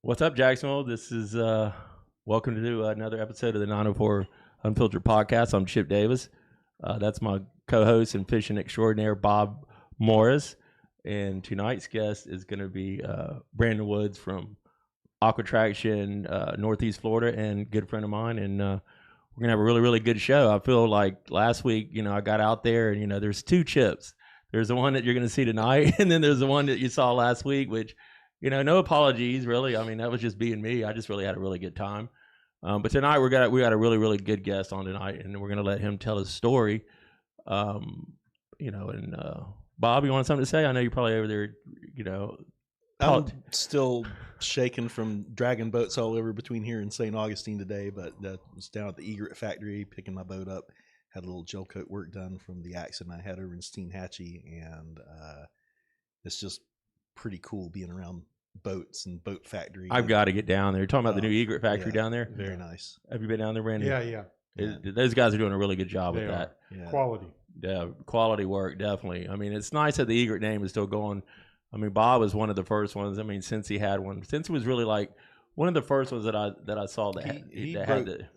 What's up, Jacksonville? This is welcome to another episode of the 904 Unfiltered podcast. I'm Chip Davis. That's my co-host and fishing extraordinaire, Bob Morris. And tonight's guest is going to be Brandon Woods from Aqua Traction, Northeast Florida, and good friend of mine. And we're going to have a really, really good show. I feel like last week, I got out there and, there's two Chips. There's the one that you're going to see tonight, and then there's the one that you saw last week, which no apologies, really. I mean, that was just being me. I just really had a really good time. But tonight we got a really, really good guest on tonight, and we're gonna let him tell his story. And Bob, you want something to say? I know you're probably over there. I'm still shaking from dragging boats all over between here and St. Augustine today, but I was down at the Egret factory picking my boat up. Had a little gel coat work done from the accident I had over in Steenhatchee, and it's just pretty cool being around boats and boat factory. I've got to get down there. You're talking about the new Egret factory down there? Very nice. Have you been down there, Brandon? Yeah. Those guys are doing a really good job with that. Yeah. Quality. Yeah, quality work, definitely. I mean, it's nice that the Egret name is still going. I mean, Bob was one of the first ones. I mean, since he had one, since it was really like one of the first ones that I saw that he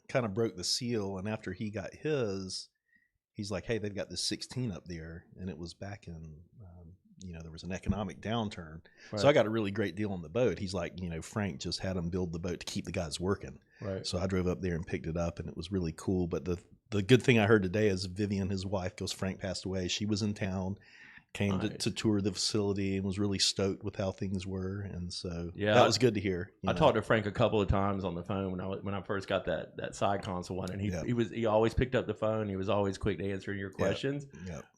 kind of broke the seal, and after he got his, he's like, hey, they've got this 16 up there, and it was back in there was an economic downturn. Right. So I got a really great deal on the boat. He's like, Frank just had him build the boat to keep the guys working. Right. So I drove up there and picked it up, and it was really cool. But the good thing I heard today is Vivian, his wife, because Frank passed away, she was in town, came to tour the facility and was really stoked with how things were. And so that was good to hear. I talked to Frank a couple of times on the phone when I first got that side console one, and he always picked up the phone. He was always quick to answer your questions.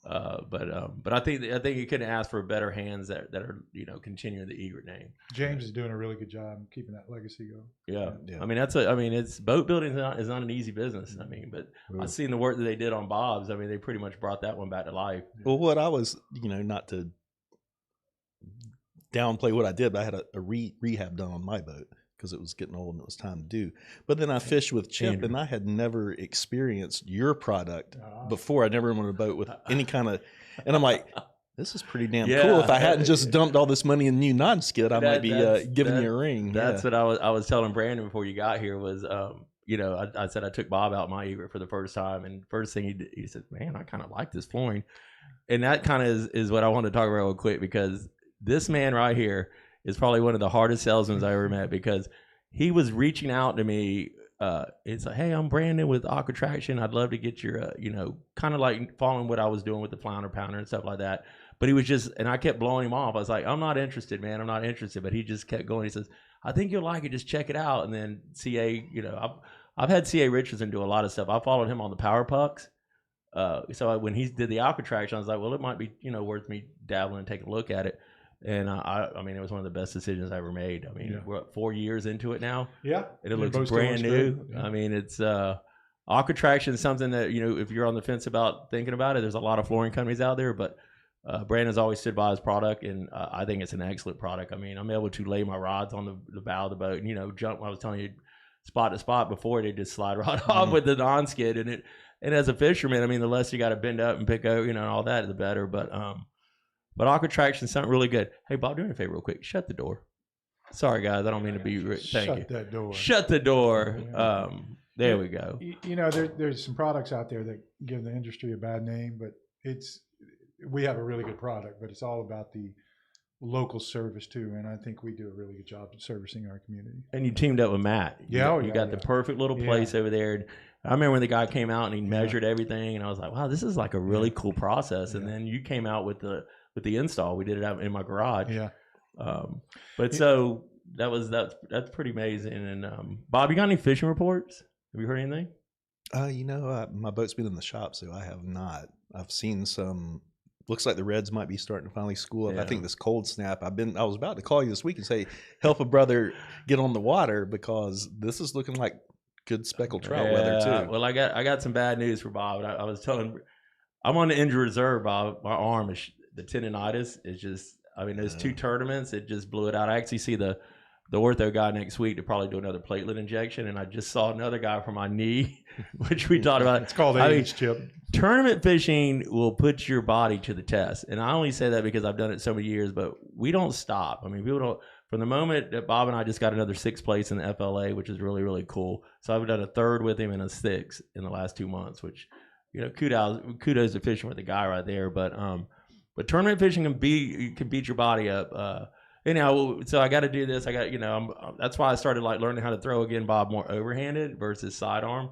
But I think you couldn't ask for better hands that are continuing the Egret name. James is doing a really good job keeping that legacy going. Yeah. I mean it's boat building is not an easy business. I mean, but I've seen the work that they did on Bob's. I mean, they pretty much brought that one back to life. Well, what I was not to downplay what I did, but I had a rehab done on my boat because it was getting old and it was time to do. But then I fished with Chip, and I had never experienced your product before. I never went on a boat with any kind of, and I'm like, this is pretty damn cool. If I hadn't just dumped all this money in new non-skid, I might be giving you a ring. That's what I was telling Brandon before you got here was, I said I took Bob out my Egret for the first time, and first thing he said, man, I kind of like this flooring. And that kind of is what I want to talk about real quick, because this man right here is probably one of the hardest salesmen I ever met, because he was reaching out to me. It's like, hey, I'm Brandon with Aqua Traction. I'd love to get your, kind of like following what I was doing with the flounder pounder and stuff like that. But he was and I kept blowing him off. I was like, I'm not interested, man. I'm not interested. But he just kept going. He says, I think you'll like it. Just check it out. And then CA, I've had CA Richardson do a lot of stuff. I followed him on the Power Pucks. So when he did the Aqua Traction, I was like, well, it might be, worth me dabbling and taking a look at it. And I mean, it was one of the best decisions I ever made. I mean, we're 4 years into it now. Yeah. And it looks brand new. Yeah. I mean, it's Aqua Traction is something that, if you're on the fence about thinking about it, there's a lot of flooring companies out there, but Brandon's always stood by his product, and I think it's an excellent product. I mean, I'm able to lay my rods on the bow of the boat and, jump. I was telling you, spot to spot before they just slide right off with the non-skid. And as a fisherman, I mean, the less you got to bend up and pick out, and all that, the better. But Aqua Traction is something really good. Hey, Bob, do me a favor real quick. Shut the door. Sorry, guys. I don't mean to be rude. Thank you. Shut that door. Shut the door. There we go. There's some products out there that give the industry a bad name, but we have a really good product, but it's all about the local service too, and I think we do a really good job of servicing our community. And you teamed up with Matt. You got the perfect little place over there. And I remember when the guy came out and he measured everything, and I was like, wow, this is like a really cool process. And then you came out with the install. We did it out in my garage. So that's pretty amazing. And Bob, you got any fishing reports? Have you heard anything? My boat's been in the shop, so I have not. I've seen some looks like the Reds might be starting to finally school up. Yeah. I think this cold snap. I was about to call you this week and say, help a brother get on the water, because this is looking like good speckled trout weather too. Well, I got some bad news for Bob. I was telling, I'm on the injury reserve, Bob. My arm is the tendonitis is just. I mean, those 2 tournaments, it just blew it out. I actually see the ortho guy next week to probably do another platelet injection, and I just saw another guy for my knee, which we talked about. It's called age, Chip. Tournament fishing will put your body to the test, and I only say that because I've done it so many years. But we don't stop. I mean, people don't. From the moment that Bob and I just got another 6th place in the FLA, which is really, really cool. So I've done a 3rd with him and a 6th in the last 2 months, which, you know, kudos to fishing with the guy right there. But tournament fishing can beat your body up. Anyhow, so I got to do this. I got, you know, that's why I started like learning how to throw again, Bob, more overhanded versus sidearm.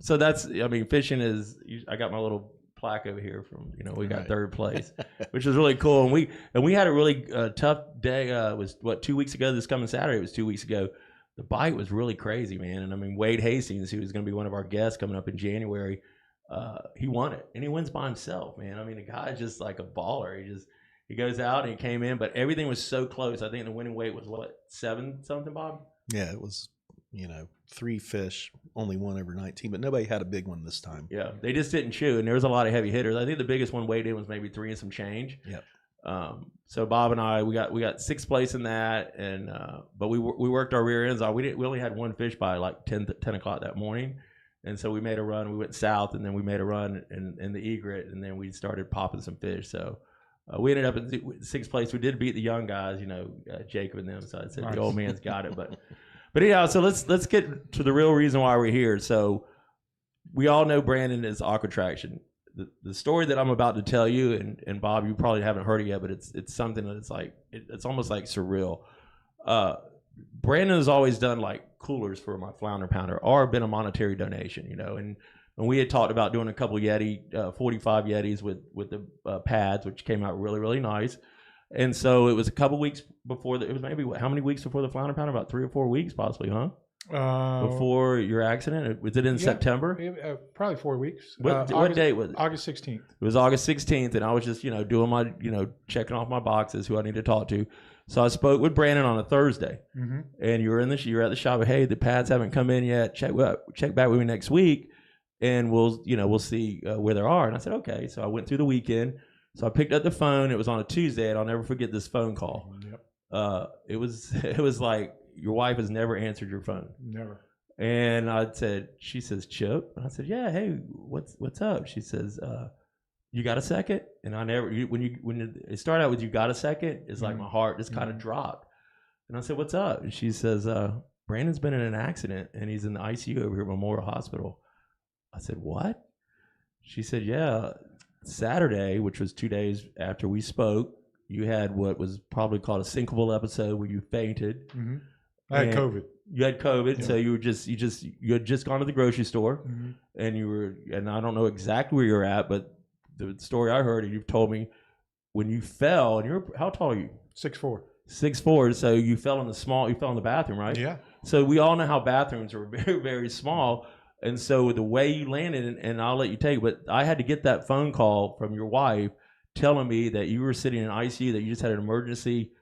So that's, I mean, fishing is. I got my little plaque over here from, you know, we got 3rd place, which was really cool. And we had a really tough day. It was 2 weeks ago. This coming Saturday, it was 2 weeks ago. The bite was really crazy, man. And I mean, Wade Hastings, who was going to be one of our guests coming up in January. He won it, and he wins by himself, man. I mean, the guy's just like a baller. He goes out and he came in, but everything was so close. I think the winning weight was what, 7 something, Bob? Yeah, it was, you know, 3 fish, only 1 over 19, but nobody had a big one this time. Yeah, they just didn't chew, and there was a lot of heavy hitters. I think the biggest one weighed in was maybe 3 and some change. Yep. So Bob and I, we got 6th place in that, and but we worked our rear ends off. We only had 1 fish by like 10 o'clock that morning. And so we made a run. We went south, and then we made a run in the egret, and then we started popping some fish. So we ended up in 6th place. We did beat the young guys, you know, Jacob and them. So I said the old man's got it. But anyhow, so let's get to the real reason why we're here. So we all know Brandon is Aqua Traction. The story that I'm about to tell you, and Bob, you probably haven't heard it yet, but it's something that it's like it's almost like surreal. Brandon has always done like coolers for my flounder pounder, or been a monetary donation, you know. And we had talked about doing a couple Yeti, 45 Yetis with the pads, which came out really, really nice. And so it was a couple weeks before it was maybe how many weeks before the flounder pounder? About 3 or 4 weeks, possibly, huh? Before your accident, was it in September? Probably 4 weeks. What date was it? August 16th. It was August 16th, and I was just, you know, doing my, you know, checking off my boxes, who I need to talk to. So I spoke with Brandon on a Thursday, and you're at the shop. Hey, the pads haven't come in yet. Check back with me next week, and we'll see where they are. And I said, okay. So I went through the weekend. So I picked up the phone. It was on a Tuesday, and I'll never forget this phone call. Yep. It was like, your wife has never answered your phone. Never. And she says, Chip. And I said, yeah. Hey, what's up? She says, you got a second? And I never, when it started out with you got a second, it's like my heart just kind of dropped. And I said, what's up? And she says, Brandon's been in an accident and he's in the ICU over here at Memorial Hospital. I said, what? She said, yeah, Saturday, which was 2 days after we spoke, you had what was probably called a syncopal episode where you fainted. I had COVID. You had COVID, so you had just gone to the grocery store, and I don't know exactly where you're at, but the story I heard, and you've told me, when you fell, and how tall are you? 6'4". 6'4". So you fell in the bathroom, right? Yeah. So we all know how bathrooms are very, very small, and so the way you landed, and I'll let you take it, but I had to get that phone call from your wife telling me that you were sitting in ICU, that you just had an emergency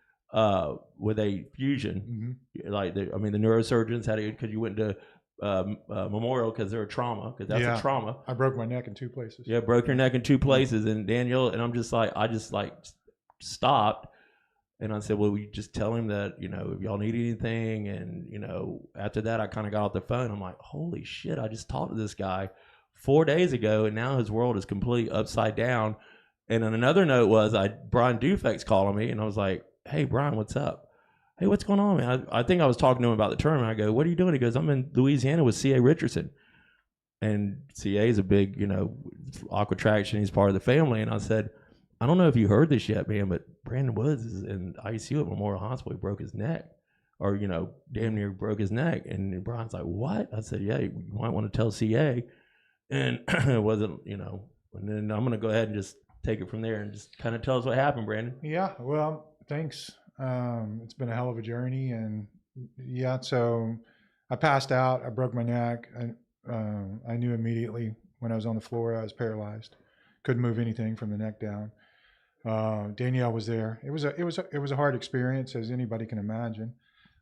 with a fusion. Like the neurosurgeons had it because you went to Memorial because they're a trauma, because that's a trauma. I broke my neck in 2 places. Yeah, broke your neck in 2 places. And Daniel, and I just stopped. And I said, well, we just tell him that, you know, if y'all need anything. And, you know, after that, I kind of got off the phone. I'm like, holy shit, I just talked to this guy 4 days ago, and now his world is completely upside down. And on another note was, Brian Dufek's calling me, and I was like, hey, Brian, what's up? Hey, what's going on, man? I think I was talking to him about the tournament. I go, what are you doing? He goes, I'm in Louisiana with C.A. Richardson. And C.A. is a big, you know, Aqua Traction. He's part of the family. And I said, I don't know if you heard this yet, man, but Brandon Woods is in ICU at Memorial Hospital. He broke his neck, or, you know, damn near broke his neck. And Brian's like, what? I said, yeah, you might want to tell C.A. And it wasn't, you know, and then I'm going to go ahead and just take it from there and just kind of tell us what happened, Brandon. Yeah, well, thanks. It's been a hell of a journey, and so I passed out. I broke my neck. I knew immediately when I was on the floor I was paralyzed. couldn't move anything from the neck down. Danielle was there. It was a hard experience, as anybody can imagine.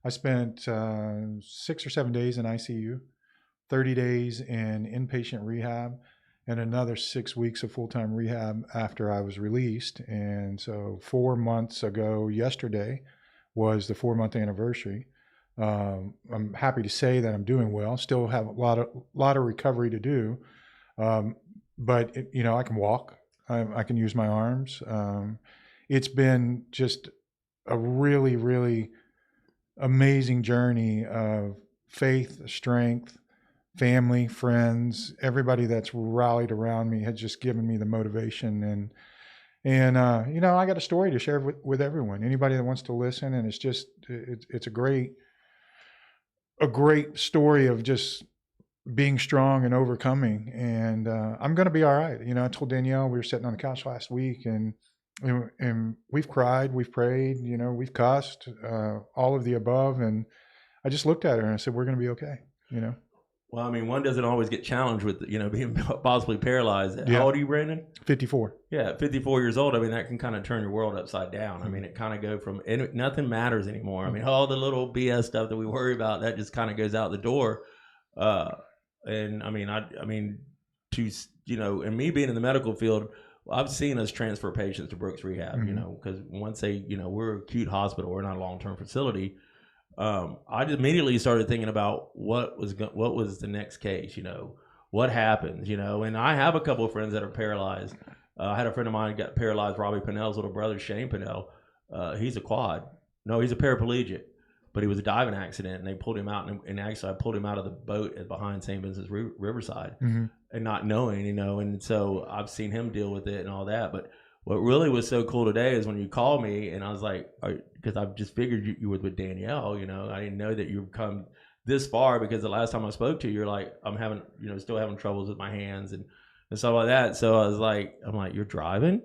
I spent 6 or 7 days in ICU, 30 days in inpatient rehab, and another 6 weeks of full-time rehab after I was released. And so 4 months ago yesterday was the 4-month anniversary. I'm happy to say that I'm doing well. Still have a lot of recovery to do, but I can walk. I can use my arms. It's been just a really, really amazing journey of faith, strength, family, friends, everybody that's rallied around me has just given me the motivation. And I got a story to share with everyone, anybody that wants to listen. And it's a great story of just being strong and overcoming. And I'm going to be all right. I told Danielle, we were sitting on the couch last week, and we've cried, we've prayed, we've cussed, all of the above. And I just looked at her and I said, we're going to be okay. Well, I mean, one doesn't always get challenged with, being possibly paralyzed. Yeah. How old are you, Brandon? 54. Yeah, 54 years old. I mean, that can kind of turn your world upside down. I mean, it kind of go from nothing matters anymore. I mean, all the little BS stuff that we worry about, that just kind of goes out the door. And I mean, and me being in the medical field, I've seen us transfer patients to Brooks Rehab, because once we're an acute hospital, we're not a long-term facility. I just immediately started thinking about what was the next case, what happens, and I have a couple of friends that are paralyzed. I had a friend of mine got paralyzed, Robbie Pinnell's little brother, Shane Pinnell. He's a quad. No, he's a paraplegic, but he was a diving accident, and they pulled him out, and actually I pulled him out of the boat behind St. Vincent's Riverside, and not knowing, and so I've seen him deal with it and all that. But what really was so cool today is when you called me, and I was like, because I've just figured you were with Danielle, I didn't know that you've come this far, because the last time I spoke to you, you're like, I'm having, still having troubles with my hands and stuff like that. So I was like, you're driving?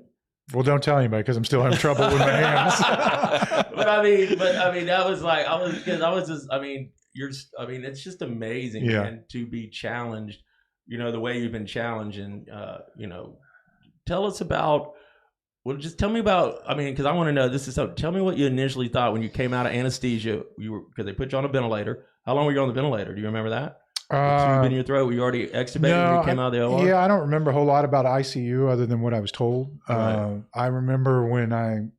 Well, don't tell anybody, because I'm still having trouble with my hands. but I mean, that was like, it's just amazing, man, to be challenged, the way you've been challenged. And, tell us about, well, just tell me about, because I want to know, tell me what you initially thought when you came out of anesthesia, because they put you on a ventilator. How long were you on the ventilator? Do you remember that? The tube in your throat, were you already extubated when you came out of the OR? Yeah, I don't remember a whole lot about ICU other than what I was told. Right. I remember when I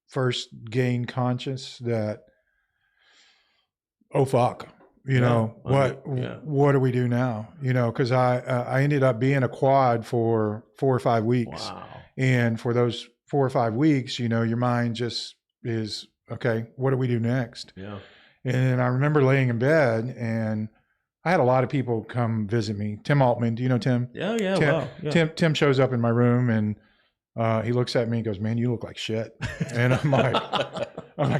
first gained conscious that, oh, fuck. What do we do now? Because I ended up being a quad for 4 or 5 weeks. Wow. And for those 4 or 5 weeks, your mind just is, okay, what do we do next? Yeah. And I remember laying in bed, and I had a lot of people come visit me. Tim Altman, do you know Tim? Yeah, yeah. Tim, Wow. Yeah. Tim shows up in my room, and he looks at me and goes, man, you look like shit. And I'm like,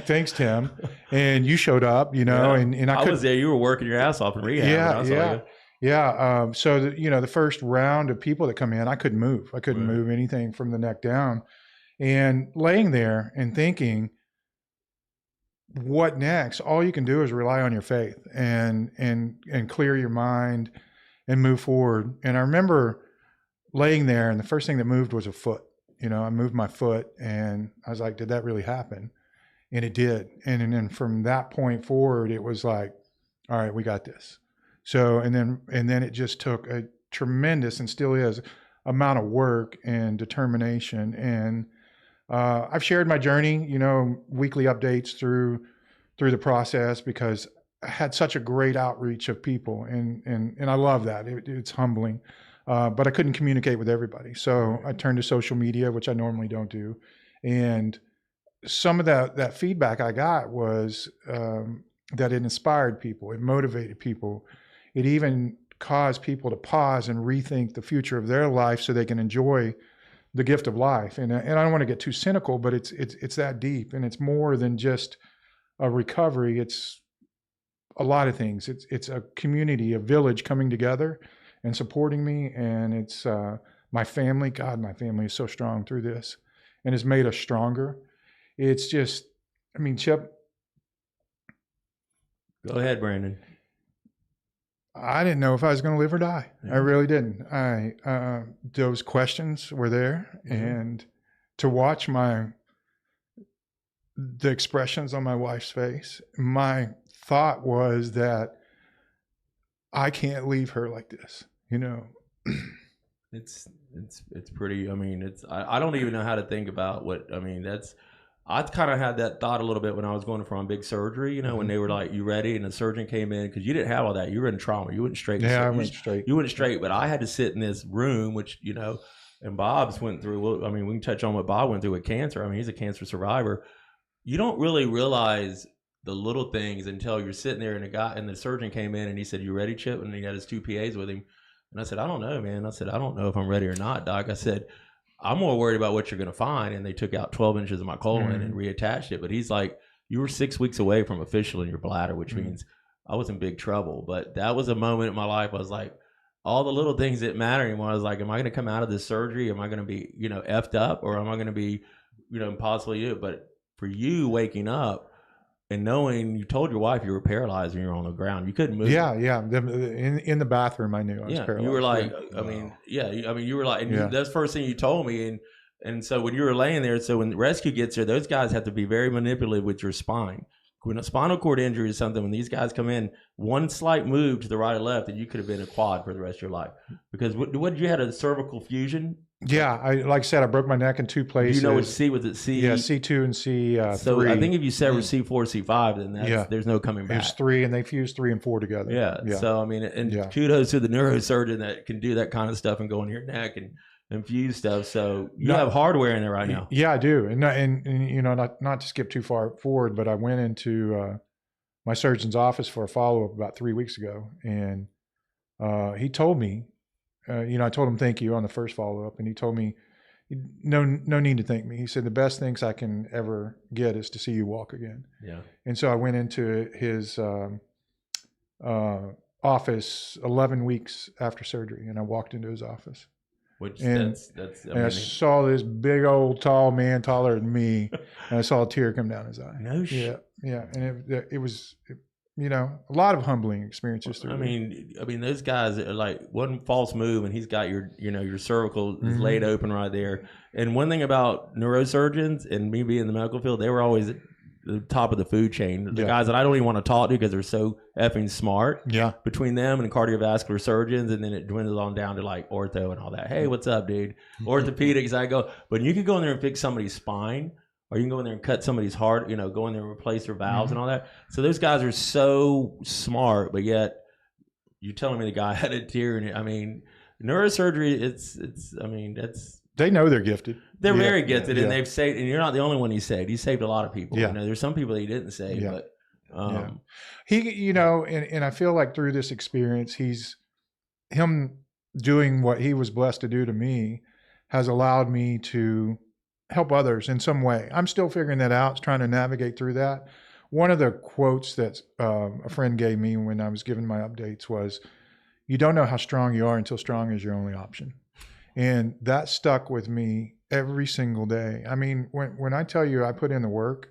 thanks, Tim. And you showed up, and I was there. You were working your ass off in rehab. Yeah. So the first round of people that come in, I couldn't move. I couldn't move anything from the neck down, and laying there and thinking, what next? All you can do is rely on your faith and clear your mind and move forward. And I remember laying there, and the first thing that moved was a foot. I moved my foot, and I was like, did that really happen? And it did. And then from that point forward, it was like, all right, we got this. So, and then it just took a tremendous, and still is, amount of work and determination. And I've shared my journey, weekly updates through the process, because I had such a great outreach of people, and I love that. It's humbling, but I couldn't communicate with everybody. So I turned to social media, which I normally don't do. And some of that feedback I got was that it inspired people, it motivated people. It even caused people to pause and rethink the future of their life so they can enjoy the gift of life. And I don't want to get too cynical, but it's that deep, and it's more than just a recovery. It's a lot of things. It's a community, a village coming together and supporting me. And it's my family. God, my family is so strong through this, and has made us stronger. It's just, Chip. Go ahead, Brandon. I didn't know if I was going to live or die. Yeah. I really didn't. Those questions were there, and to watch the expressions on my wife's face, my thought was that I can't leave her like this, you know. It's pretty. I mean, I don't even know how to think about what. I mean, I kind of had that thought a little bit when I was going for big surgery. You know, when they were like, "You ready?" and the surgeon came in, because you didn't have all that. You were in trauma. You went straight. Yeah, I went straight. You went straight, but I had to sit in this room, which, you know, and Bob's went through. Well, I mean, we can touch on what Bob went through with cancer. I mean, he's a cancer survivor. You don't really realize the little things until you're sitting there, and the surgeon came in and he said, "You ready, Chip?" And he had his 2 PAs with him. And I said, "I don't know, man." I said, "I don't know if I'm ready or not, Doc." I said, "I'm more worried about what you're going to find." And they took out 12 inches of my colon and reattached it. But he's like, "You were 6 weeks away from a fistula in your bladder," which means I was in big trouble. But that was a moment in my life. I was like, all the little things didn't matter anymore. I was like, am I going to come out of this surgery? Am I going to be, you know, effed up, or am I going to be, you know, impossibly you? But for you waking up and knowing, you told your wife you were paralyzed and you were on the ground, you couldn't move. Yeah. In the bathroom, I knew I was paralyzed. You were like, I mean, you were like, and that's the first thing you told me. And so when you were laying there, so when the rescue gets there, those guys have to be very manipulative with your spine. When a spinal cord injury is something, when these guys come in, one slight move to the right or left, and you could have been a quad for the rest of your life. Because what did you had a cervical fusion? Yeah, like I said, I broke my neck in 2 places. You know which C was it? C? Yeah, C2 and C3. So I think if you sever C4, C5, then there's no coming back. There's 3, and they fuse 3 and 4 together. Yeah. So I mean, and kudos to the neurosurgeon that can do that kind of stuff and go in your neck and infuse stuff. So you have hardware in there right now. Yeah, I do. And you know, not to skip too far forward, but I went into my surgeon's office for a follow-up about 3 weeks ago, and he told me, you know, I told him thank you on the first follow-up, and he told me, no need to thank me. He said, the best things I can ever get is to see you walk again. Yeah. And so I went into his office 11 weeks after surgery, and I walked into his office. And I saw this big old tall man, taller than me, and I saw a tear come down his eye. No shit. Yeah, and it was, you know, a lot of humbling experiences through. I mean, those guys are like one false move, and he's got your cervical is laid open right there. And one thing about neurosurgeons and me being in the medical field, they were always at the top of the food chain. The guys that I don't even want to talk to because they're so effing smart. Yeah. Between them and cardiovascular surgeons, and then it dwindles on down to like ortho and all that. Hey, what's up, dude? Orthopedics, I go. But you can go in there and fix somebody's spine, or you can go in there and cut somebody's heart, you know, go in there and replace their valves and all that. So those guys are so smart, but yet you're telling me the guy had a tear in it. I mean, neurosurgery, they know they're gifted. They're very gifted, and they've saved. And you're not the only one he saved. He saved a lot of people. Yeah. You know, there's some people that he didn't save, but he, you know, and I feel like through this experience, him doing what he was blessed to do to me has allowed me to help others in some way. I'm still figuring that out, trying to navigate through that. One of the quotes that a friend gave me when I was giving my updates was, "You don't know how strong you are until strong is your only option." And that stuck with me every single day. I mean, when I tell you I put in the work,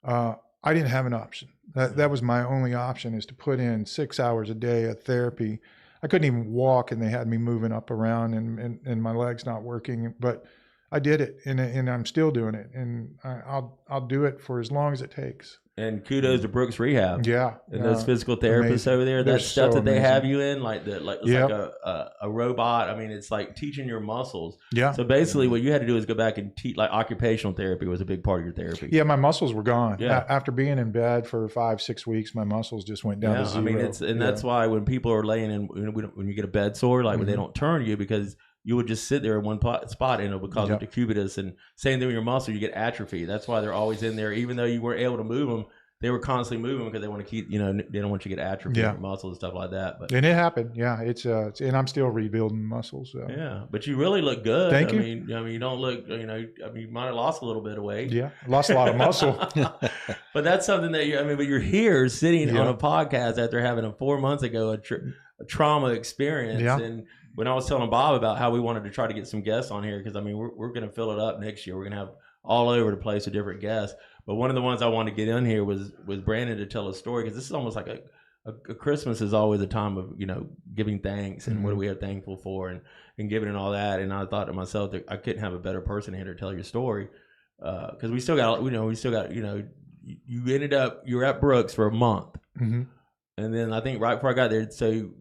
I didn't have an option. That was my only option, is to put in 6 hours a day of therapy. I couldn't even walk, and they had me moving up around and my legs not working, but I did it, and I'm still doing it, and I'll do it for as long as it takes. And kudos to Brooks Rehab. Yeah. And those physical therapists amazing. Over there, that stuff that they have you in, like it's like a robot. I mean, it's like teaching your muscles. Yeah. So basically what you had to do is go back and teach, like occupational therapy was a big part of your therapy. Yeah, my muscles were gone. Yeah. After being in bed for 5-6 weeks, my muscles just went down to zero. I mean, that's why when people are laying in, when you get a bed sore, like when they don't turn you, because you would just sit there in one spot, and it would cause decubitus. And same thing with your muscle, you get atrophy. That's why they're always in there, even though you weren't able to move them. They were constantly moving because they want to keep, you know, they don't want you to get atrophy in your muscles and stuff like that. But and it happened, it's and I'm still rebuilding muscles. So. Yeah, but you really look good. Thank you. I mean, you don't look, you know, I mean, you might have lost a little bit of weight. Yeah, lost a lot of muscle. But that's something that but you're here sitting on a podcast after having a 4 months ago a trauma experience. Yeah. And when I was telling Bob about how we wanted to try to get some guests on here, because I mean, we're going to fill it up next year. We're going to have all over the place with different guests. But one of the ones I wanted to get in here was Brandon to tell a story, because this is almost like a Christmas is always a time of, you know, giving thanks and what Mhm. we are thankful for and giving and all that. And I thought to myself that I couldn't have a better person here to tell your story. Cause we still got, you know, you ended up, you were at Brooks for a month. Mhm. And then I think right before I got there, so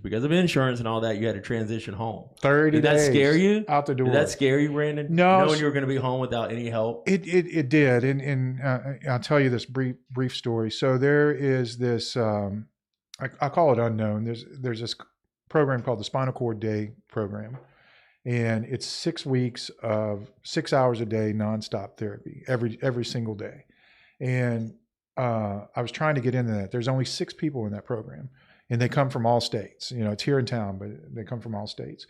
because of insurance and all that, you had to transition home. 30 Did that days scare you? out the door. Did that scare you, Brandon? No, Knowing you were going to be home without any help? It did, and I'll tell you this brief story. So there is this I call it unknown. There's this program called the Spinal Cord Day program, and it's 6 weeks of 6 hours a day nonstop therapy every single day. And I was trying to get into that. There's only 6 people in that program, and they come from all states. You know, it's here in town, but they come from all states.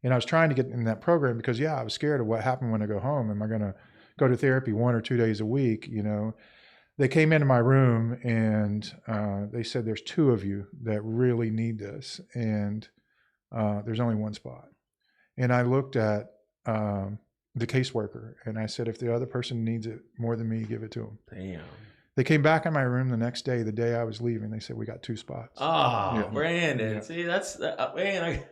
And I was trying to get in that program because, yeah, I was scared of what happened when I go home. Am I going to go to therapy 1 or 2 days a week? You know, they came into my room and they said, there's 2 of you that really need this. And there's only 1 spot. And I looked at the caseworker and I said, if the other person needs it more than me, give it to them. Damn. They came back in my room the next day, the day I was leaving. They said, we got 2 spots. Oh, Yeah. Brandon. Yeah. See, that's, man,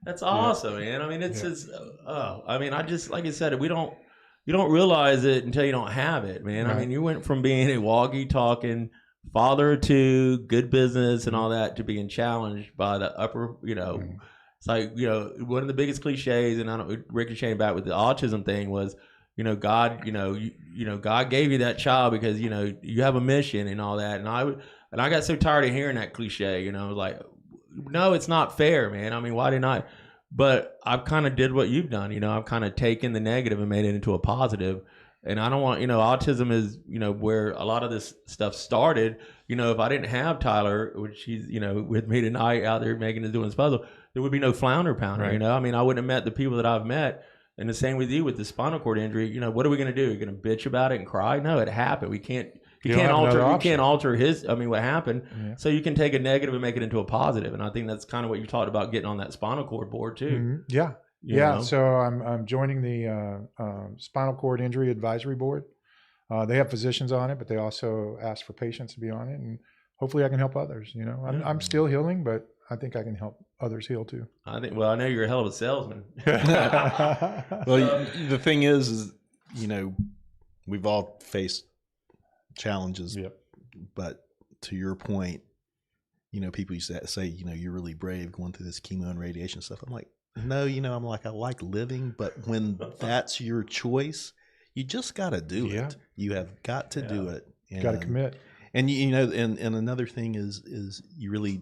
that's awesome, man. I mean, it's Yeah. just, I mean, I just, like I said, you don't realize it until you don't have it, man. Right. I mean, you went from being a walkie-talking father of 2, good business and all that, to being challenged by the upper, you know, it's like, you know, one of the biggest cliches, and I don't ricocheting back with the autism thing was, you know, God, you know, God gave you that child because, you know, you have a mission and all that. And I got so tired of hearing that cliche, you know, like, no, it's not fair, man. I mean, why didn't I? But I've kind of did what you've done, you know, I've kind of taken the negative and made it into a positive. And I don't want, you know, autism is, you know, where a lot of this stuff started. You know, if I didn't have Tyler, which he's, you know, with me tonight out there making us doing this puzzle, there would be no Flounder Pounder, Right. you know? I mean, I wouldn't have met the people that I've met. And the same with you with the spinal cord injury. You know, what are we going to do? You're going to bitch about it and cry? No, it happened. You can't alter his, I mean, what happened. Yeah. So you can take a negative and make it into a positive. And I think that's kind of what you talked about, getting on that spinal cord board too. Mhm. Yeah. You Yeah. know? So I'm joining the Spinal Cord Injury Advisory Board. They have physicians on it, but they also ask for patients to be on it, and hopefully I can help others. You know, I'm still healing, but I think I can help others heal too. I think. Well, I know you're a hell of a salesman. Well, the thing is, you know, we've all faced challenges, Yep. but to your point, you know, people used to say, you know, you're really brave going through this chemo and radiation stuff. I'm like, no, you know, I'm like, I like living, but when that's your choice, you just got to do Yeah. it. You have got to do it. Got to commit. And you know, and another thing is you really,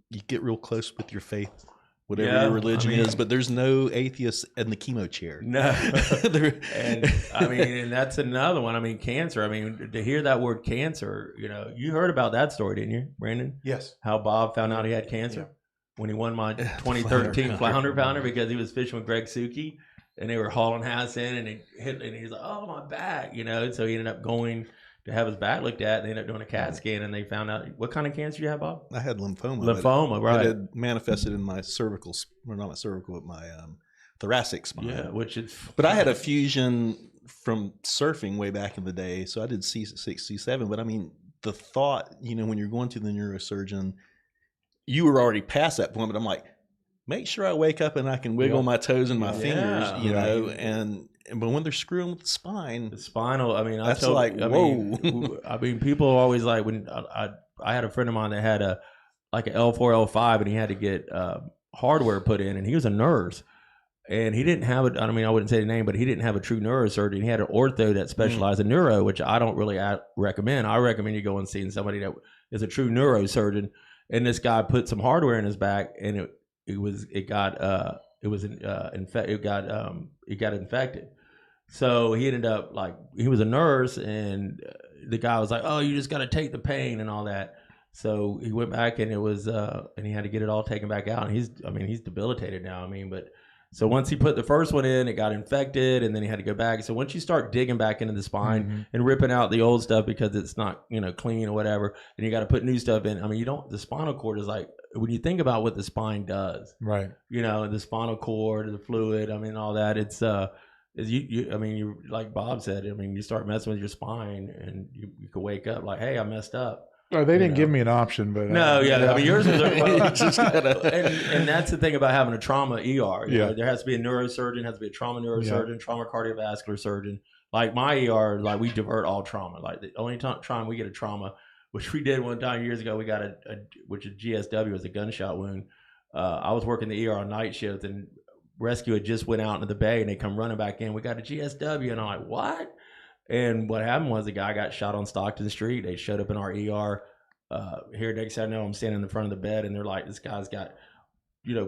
you get real close with your faith, whatever Yeah, your religion I mean- is, but there's no atheists in the chemo chair. No. There- And I mean, and that's another one. I mean, cancer. I mean, to hear that word cancer, you know, you heard about that story, didn't you, Brandon? Yes. How Bob found out he had cancer when he won my 2013 Flounder Pounder because he was fishing with Greg Suki and they were hauling ass in and he hit, and he's like, oh, my back, you know. So he ended up going to have his back looked at, and they ended up doing a CAT scan, and they found out, what kind of cancer you have, Bob? I had lymphoma. Lymphoma, right. It had manifested in my cervical, or not my cervical, but my thoracic spine. Yeah, which is. But I had a fusion from surfing way back in the day, so I did C6, C7. But I mean, the thought, you know, when you're going to the neurosurgeon, you were already past that point. But I'm like, make sure I wake up and I can wiggle my toes and my fingers, you know, but when they're screwing with the spine, The spinal, I mean, That's like, whoa. I mean, people are always like, when I had a friend of mine that had a L4, L5, and he had to get hardware put in, and he was a nurse. And he didn't have it. I mean, I wouldn't say the name, but he didn't have a true neurosurgeon. He had an ortho that specialized in neuro, which I don't really recommend. I recommend you go and seeing somebody that is a true neurosurgeon. And this guy put some hardware in his back, and it got infected. So he ended up, like, he was a nurse, and the guy was like, "Oh, you just got to take the pain and all that." So he went back, and it was and he had to get it all taken back out. And he's debilitated now. I mean, but. So once he put the first one in, it got infected, and then he had to go back. So once you start digging back into the spine and ripping out the old stuff because it's not, you know, clean or whatever, and you got to put new stuff in. I mean, the spinal cord is like, when you think about what the spine does, Right. you know, the spinal cord, the fluid, I mean, all that, it's, I mean, you like Bob said, I mean, you start messing with your spine and you can wake up like, hey, I messed up. Well, they didn't give me an option, but no, yeah. I mean, yours was Just gotta- and that's the thing about having a trauma ER. You Yeah. know, there has to be a neurosurgeon, has to be a trauma neurosurgeon, trauma cardiovascular surgeon. Like my ER, like we divert all trauma. Like the only time we get a trauma, which we did one time years ago, we got which is GSW, was a gunshot wound. I was working the ER on night shift, and rescue had just went out into the bay, and they come running back in. We got a GSW, and I'm like, what? And what happened was the guy got shot on Stockton Street. They showed up in our ER. Here, next thing I know, I'm standing in the front of the bed, and they're like, this guy's got,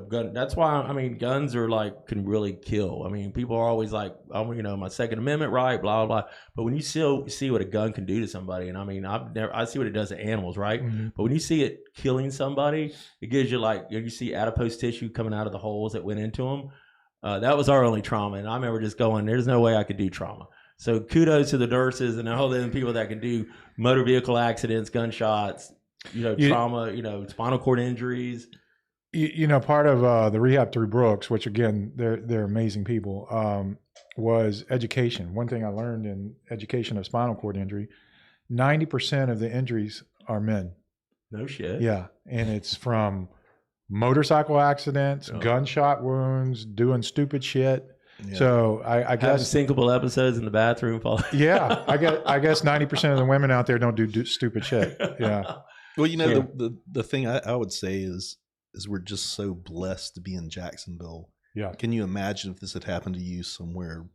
gun. That's why, I mean, guns are like, can really kill. I mean, people are always like, oh, my Second Amendment right, blah, blah, blah. But when you still see what a gun can do to somebody, and I mean, I see what it does to animals, right? Mm-hmm. But when you see it killing somebody, it gives you like, you see adipose tissue coming out of the holes that went into them. That was our only trauma. And I remember just going, there's no way I could do trauma. So kudos to the nurses and all the people that can do motor vehicle accidents, gunshots, trauma, spinal cord injuries. Part of the rehab through Brooks, which again, they're amazing people, was education. One thing I learned in education of spinal cord injury, 90% of the injuries are men. No shit. Yeah. And it's from motorcycle accidents, gunshot wounds, doing stupid shit. Yeah. So I guess sinkable episodes in the bathroom. Yeah, I guess 90% of the women out there don't do stupid shit. Yeah. Well, the thing I would say is we're just so blessed to be in Jacksonville. Yeah. Can you imagine if this had happened to you somewhere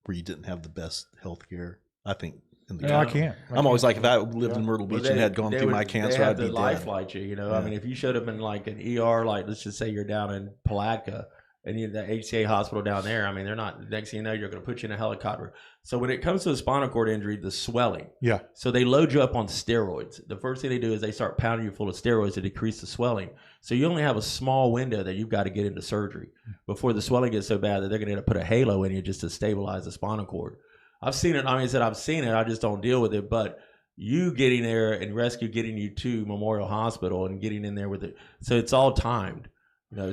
where you didn't have the best health care? I think. I can't. I'm always like, if I lived in Myrtle Beach and had gone through my cancer, I'd be dead. Lifeline you. I mean, if you showed up in like an ER, like let's just say you're down in Palatka, and the HCA hospital down there, I mean, they're not, next thing you know, you're going to put you in a helicopter. So when it comes to a spinal cord injury, the swelling. Yeah. So they load you up on steroids. The first thing they do is they start pounding you full of steroids to decrease the swelling. So you only have a small window that you've got to get into surgery before the swelling gets so bad that they're going to end up put a halo in you just to stabilize the spinal cord. I've seen it. I mean, I've seen it. I just don't deal with it. But you getting there and rescue getting you to Memorial Hospital and getting in there with it. So it's all timed.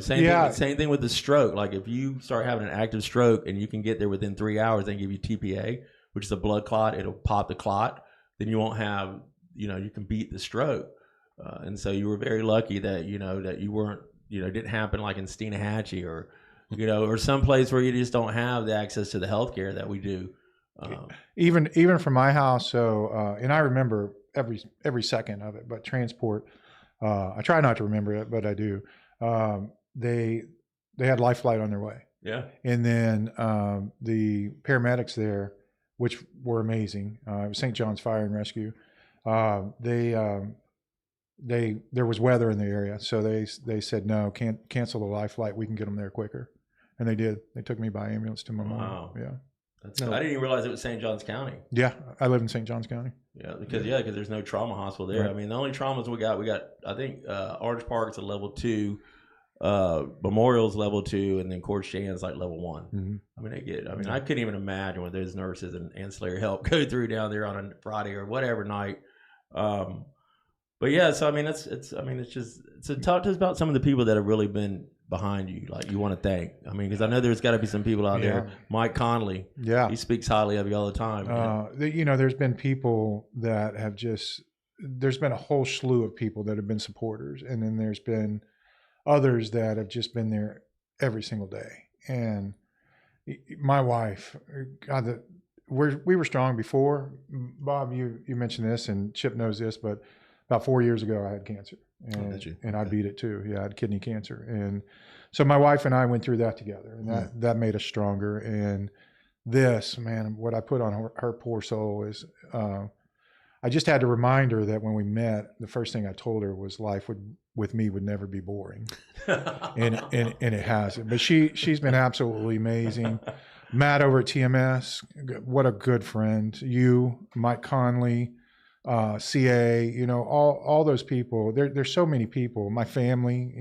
Same thing with the stroke. Like if you start having an active stroke and you can get there within 3 hours, they give you TPA, which is a blood clot. It'll pop the clot. Then you won't have, you can beat the stroke. And so you were very lucky that, that you weren't, didn't happen like in Steenahatchee or, or someplace where you just don't have the access to the healthcare that we do. Even from my house. So, and I remember every second of it, but transport, I try not to remember it, but I do. They had life flight on their way. Yeah. And then the paramedics there, which were amazing. It was St. John's Fire and Rescue. There was weather in the area, so they said no, can't cancel the life flight. We can get them there quicker, and they did. They took me by ambulance to Memorial. Wow. Yeah. I didn't even realize it was St. Johns County. Yeah, I live in St. Johns County. Yeah, because there's no trauma hospital there. Right. I mean, the only traumas we got I think Orange Park's a level 2, Memorial's level 2, and then Court Shan's like level 1. Mm-hmm. I mean, I couldn't even imagine what those nurses and ancillary help go through down there on a Friday or whatever night. But yeah, so I mean, talk to us about some of the people that have really been behind you, like you want to thank. I mean, because I know there's got to be some people out there. Mike Conley, he speaks highly of you all the time. There's been people that have there's been a whole slew of people that have been supporters, and then there's been others that have just been there every single day. And my wife, God, we were strong before. Bob, you mentioned this, and Chip knows this, but about 4 years ago, I had cancer, and I beat it too. Yeah, I had kidney cancer, and so my wife and I went through that together, and that made us stronger. And this, man, what I put on her poor soul is, I just had to remind her that when we met, the first thing I told her was life with me would never be boring, and it hasn't. But she's been absolutely amazing. Matt over at TMS, what a good friend. You, Mike Conley. CA, all those people. There's so many people. My family,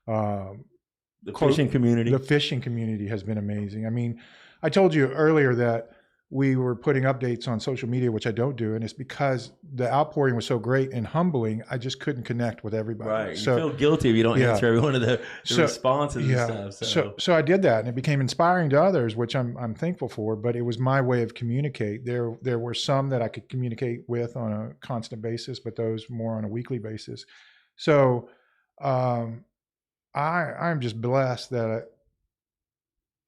the fishing community. The fishing community has been amazing. I mean, I told you earlier that we were putting updates on social media, which I don't do, and it's because the outpouring was so great and humbling. I just couldn't connect with everybody. Right. So, you feel guilty if you don't answer every one of the responses and stuff. So I did that, and it became inspiring to others, which I'm thankful for. But it was my way of communicate. There were some that I could communicate with on a constant basis, but those more on a weekly basis. So I'm just blessed that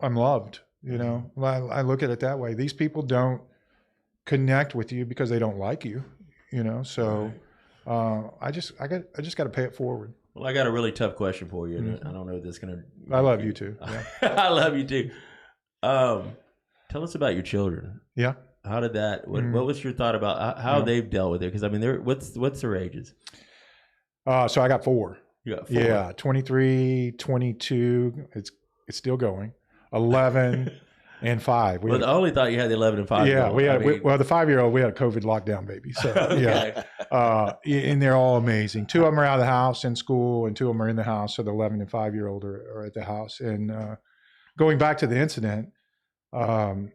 I'm loved. You know, I look at it that way. These people don't connect with you because they don't like you. You know, so I just got to pay it forward. Well, I got a really tough question for you, and I don't know if this is gonna. I love you too. Yeah. I love you too. Tell us about your children. Yeah. How did that? What was your thought about how they've dealt with it? Because I mean, what's their ages? So I got 4. You got 4. Yeah, 23, 22. It's still going. 11 and 5. I only thought you had the 11 and 5. Yeah, we had. The 5-year-old, we had a COVID lockdown baby. So okay. Yeah, and they're all amazing. 2 of them are out of the house in school, and 2 of them are in the house. So the 11 and 5-year-old are at the house. And going back to the incident, Danielle,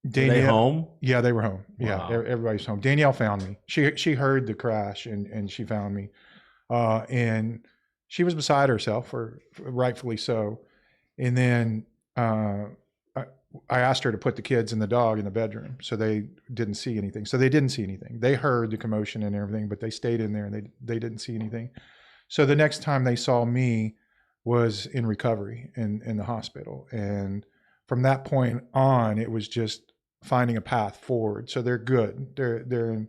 were they home? Yeah, they were home. Wow. Yeah, everybody's home. Danielle found me. She heard the crash and she found me, and she was beside herself, for rightfully so. And then I asked her to put the kids and the dog in the bedroom, so they didn't see anything. So they didn't see anything. They heard the commotion and everything, but they stayed in there and they didn't see anything. So the next time they saw me was in recovery in the hospital. And from that point on, it was just finding a path forward. So they're good. They're in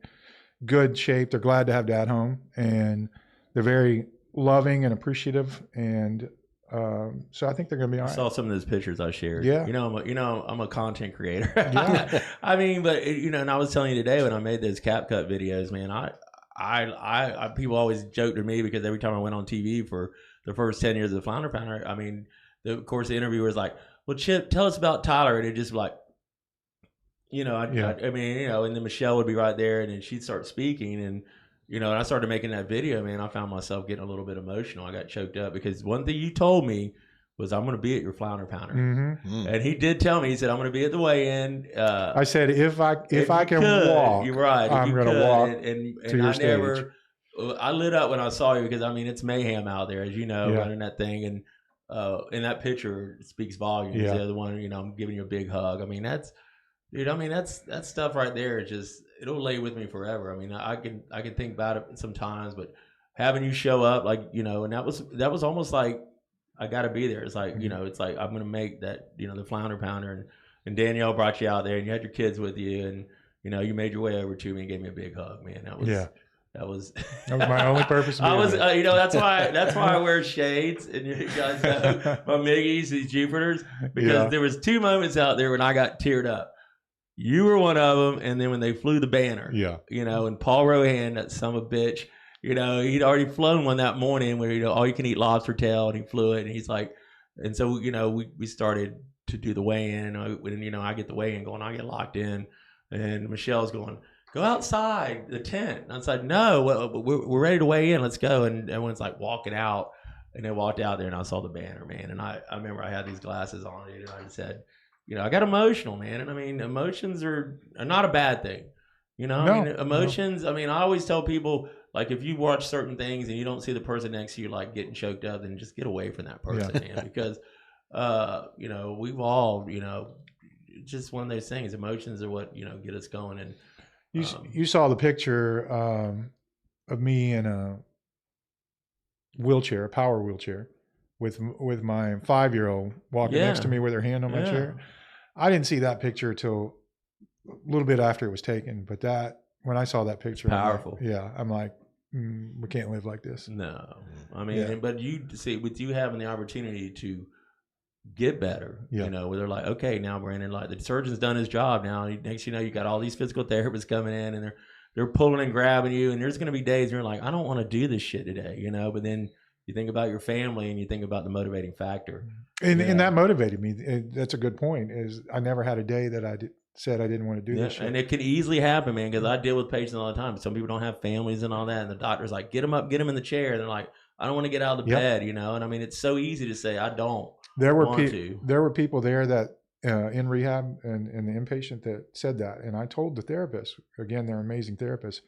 good shape. They're glad to have Dad home, and they're very loving and appreciative. And so I think they're going to be all right. I saw some of those pictures I shared. Yeah. I'm a content creator. Yeah. I mean, but and I was telling you today when I made those CapCut videos, man, I people always joked to me because every time I went on TV for the first 10 years of the Flounder Pounder, I mean, of course the interviewer was like, well, Chip, tell us about Tyler. And it just like, I mean, and then Michelle would be right there and then she'd start speaking and, and I started making that video, man. I found myself getting a little bit emotional. I got choked up because one thing you told me was I'm going to be at your Flounder Pounder. Mm-hmm. And he did tell me, he said, I'm going to be at the weigh-in. I said, if I can walk, you're right. I'm going to walk to your stage. I lit up when I saw you because, I mean, it's mayhem out there, as you know, running that thing. And that picture speaks volumes. Yeah. The other one, I'm giving you a big hug. I mean, that's stuff right there. It's just, it'll lay with me forever. I mean, I can think about it sometimes, but having you show up, like, and that was almost like I got to be there. It's like, it's like I'm going to make that, the Flounder Pounder, and Danielle brought you out there, and you had your kids with you, and you made your way over to me and gave me a big hug, man. That was my only purpose. I was, that's why I wear shades, and you guys know my Miggies, these Jupiters, because there was 2 moments out there when I got teared up. You were one of them, and then when they flew the banner, and Paul Rohan, that son of a bitch, he'd already flown one that morning where all you can eat lobster tail, and he flew it, and he's like, and so we started to do the weigh-in, and I get the weigh-in going, I get locked in, and Michelle's going, go outside the tent. And I said, no, we're ready to weigh in, let's go, and everyone's like walking out, and they walked out there, and I saw the banner, man, and I remember I had these glasses on, and I just said, I got emotional, man. And I mean, emotions are not a bad thing. I mean, emotions, I mean, I always tell people, like, if you watch certain things and you don't see the person next to you, like, getting choked up, then just get away from that person, man. Because, we've all, it's just one of those things. Emotions are what, get us going. And you saw the picture of me in a wheelchair, a power wheelchair, with my 5-year-old walking next to me with her hand on my chair. I didn't see that picture till a little bit after it was taken, but when I saw that picture, powerful. I'm like, we can't live like this. No, I mean, but you see, with you having the opportunity to get better, where they're like, okay, now Brandon, like the surgeon's done his job. Now, next you got all these physical therapists coming in, and they're pulling and grabbing you, and there's going to be days where you're like, I don't want to do this shit today, but then you think about your family and you think about the motivating factor. And that motivated me. That's a good point, is I never had a day that I said I didn't want to do this shit. And it can easily happen, man, because I deal with patients all the time. Some people don't have families and all that, and the doctor's like, get them up, get them in the chair. And they're like, I don't want to get out of the bed, and I mean, it's so easy to say, I don't want to. There were people there that in rehab and the inpatient that said that. And I told the therapist, again, they're amazing therapists.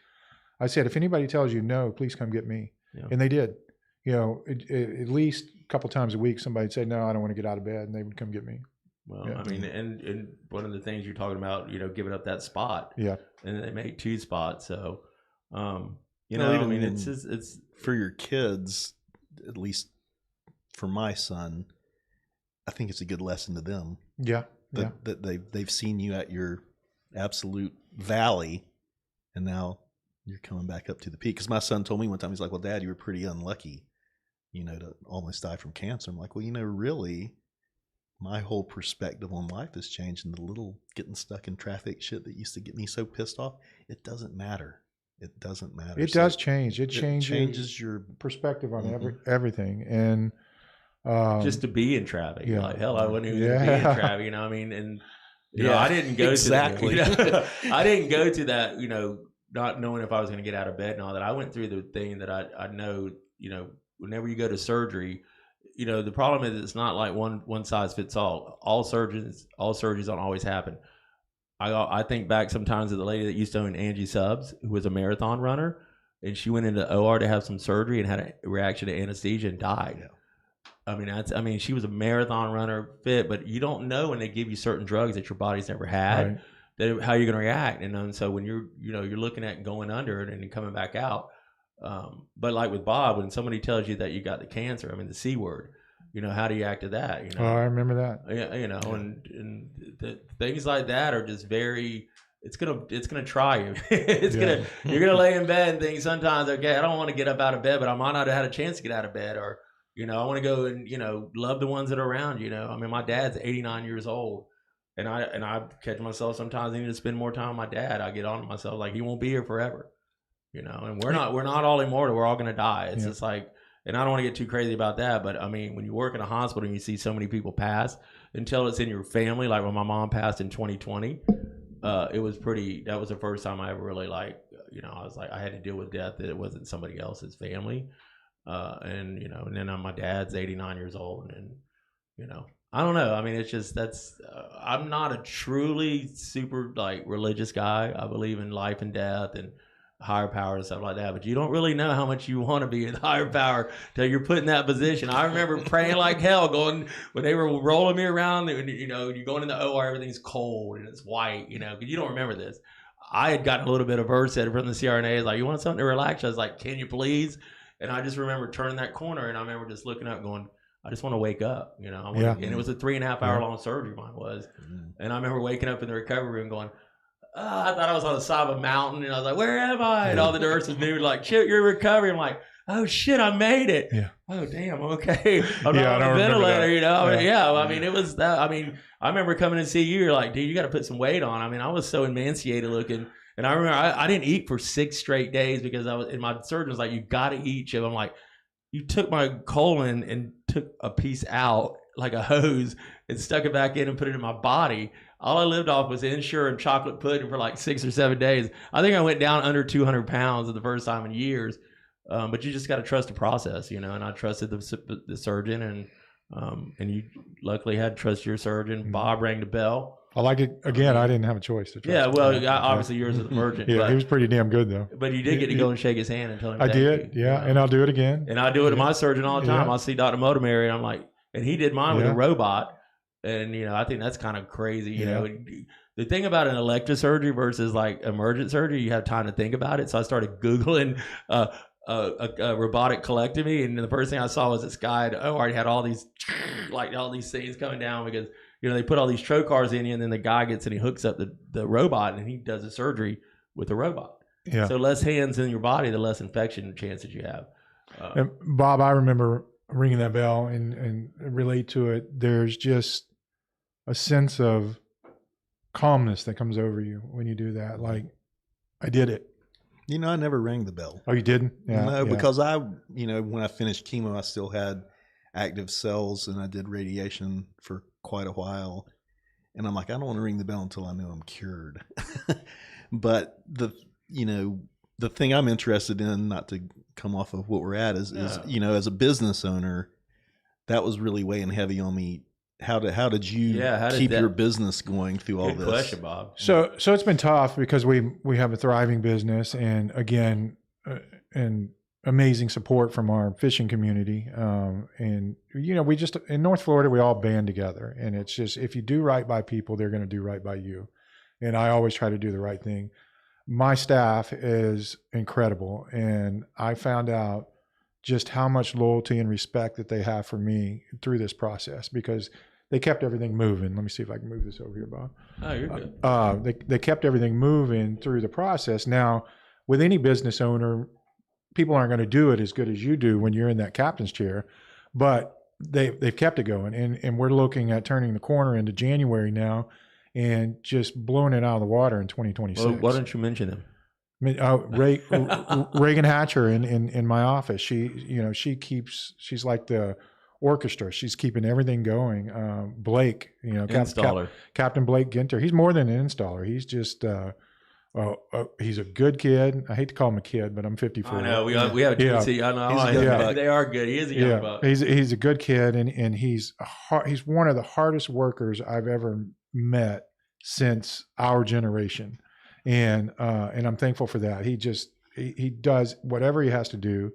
I said, if anybody tells you no, please come get me. Yeah. And they did. You know, at least a couple times a week, somebody would say, no, I don't want to get out of bed. And they would come get me. Well, yeah. I mean, and one of the things you're talking about, you know, giving up that spot. Yeah. And they made 2 spots. So, you know, I mean, it's for your kids, at least for my son, I think it's a good lesson to them. Yeah. That they've seen you at your absolute valley, and now you're coming back up to the peak. Because my son told me one time, he's like, well, Dad, you were pretty unlucky, you know, to almost die from cancer. I'm like, well, you know, really, my whole perspective on life has changed, and the little getting stuck in traffic shit that used to get me so pissed off, it doesn't matter. It doesn't matter. It does change. It changes your perspective on everything. And just to be in traffic. Yeah. Like, hell, I wouldn't even be in traffic, you know what I mean? And, you know, I didn't go exactly. to that, you know, I didn't go to that, you know, not knowing if I was going to get out of bed and all that. I went through the thing that I know, you know, whenever you go to surgery, you know, the problem is it's not like one size fits all. All surgeries don't always happen. I think back sometimes to the lady that used to own Angie Subs, who was a marathon runner, and she went into the OR to have some surgery and had a reaction to anesthesia and died. Yeah. I mean, she was a marathon runner, fit, but you don't know when they give you certain drugs that your body's never had, how you're going to react. And so when you're looking at going under it and coming back out. But like with Bob, when somebody tells you that you got the cancer, I mean, the C word, you know, how do you act to that? You know, I remember that. Yeah, you know, and the things like that are just very. It's gonna try you. You're gonna lay in bed and think sometimes, okay, I don't want to get up out of bed, but I might not have had a chance to get out of bed, or you know, I want to go and you know love the ones that are around. You know, I mean, my dad's 89 years old, and I catch myself sometimes needing to spend more time with my dad. I get on to myself like he won't be here forever. You know, and we're not all immortal. We're all gonna die. It's just like. And I don't want to get too crazy about that, but I mean, when you work in a hospital and you see so many people pass, until it's in your family, like when my mom passed in 2020, that was the first time I ever really I was like, I had to deal with death, that it wasn't somebody else's family. And, you know, and then my dad's 89 years old and, you know, I don't know. I mean, it's just, I'm not a truly super religious guy. I believe in life and death and higher power and stuff like that, but you don't really know how much you want to be in higher power till you're put in that position. I remember praying like hell, going when they were rolling me around. You know, you're going in the OR, everything's cold and it's white. You know, because you don't remember this. I had gotten a little bit of verse from the CRNA, like, "You want something to relax?" I was like, "Can you please?" And I just remember turning that corner, and I remember just looking up, going, "I just want to wake up." You know, and it was a 3.5 hour long surgery. Mine was, and I remember waking up in the recovery room, going. I thought I was on the side of a mountain, and I was like, "Where am I?" And all the nurses knew, like, "Shit, you're in recovery." I'm like, "Oh shit, I made it." Yeah. Oh damn. Okay. I'm not on a ventilator. You know. I mean, it was that. I mean, I remember coming to see you. You're like, "Dude, you got to put some weight on." I mean, I was so emaciated looking, and I remember I didn't eat for 6 straight days because I was. And my surgeon was like, "You got to eat, Chip." I'm like, "You took my colon and took a piece out like a hose and stuck it back in and put it in my body." All I lived off was Ensure and chocolate pudding for like 6 or 7 days. I think I went down under 200 pounds for the first time in years. But you just got to trust the process, you know. And I trusted the surgeon, and you luckily had to trust your surgeon. Bob rang the bell. I like it again. I didn't have a choice to trust. Yeah, well, obviously yours is emergent. Yeah, he was pretty damn good though. But you did get to go and shake his hand and tell him. I did, you know? And I'll do it again. And I do it to my surgeon all the time. I'll see Dr. Motomary, and I'm like, and he did mine with a robot. And, you know, I think that's kind of crazy. You know, the thing about an elective surgery versus like emergent surgery, you have time to think about it. So I started Googling a robotic colectomy. And the first thing I saw was this guy that already had all these, all these things coming down because, you know, they put all these trocars in you and then the guy gets and he hooks up the robot and he does the surgery with the robot. Yeah. So less hands in your body, the less infection chances you have. And Bob, I remember ringing that bell and relate to it. There's just a sense of calmness that comes over you when you do that. Like, I did it. You know, I never rang the bell. Oh, you didn't? Yeah. No, because when I finished chemo, I still had active cells and I did radiation for quite a while. And I'm like, I don't want to ring the bell until I know I'm cured. But the thing I'm interested in, not to come off of what we're at, is you know, as a business owner, that was really weighing heavy on me how did you keep your business going through all this? Good question, Bob. So it's been tough because we have a thriving business, and again, and amazing support from our fishing community. And we just in North Florida, we all band together, and it's just if you do right by people, they're going to do right by you. And I always try to do the right thing. My staff is incredible, and I found out just how much loyalty and respect that they have for me through this process because they kept everything moving. Let me see if I can move this over here, Bob. Oh, you're good. They kept everything moving through the process. Now, with any business owner, people aren't going to do it as good as you do when you're in that captain's chair, but they've kept it going. And we're looking at turning the corner into January now and just blowing it out of the water in 2026. Well, why don't you mention them? Reagan Hatcher in my office. She's like the orchestra. She's keeping everything going. Blake, Installer. Captain Blake Ginter. He's more than an installer. He's just he's a good kid. I hate to call him a kid, but I'm 54. I know we have a TC. I know they are good. He is a young buck. He's a good kid, and he's one of the hardest workers I've ever met since our generation. And I'm thankful for that. He does whatever he has to do.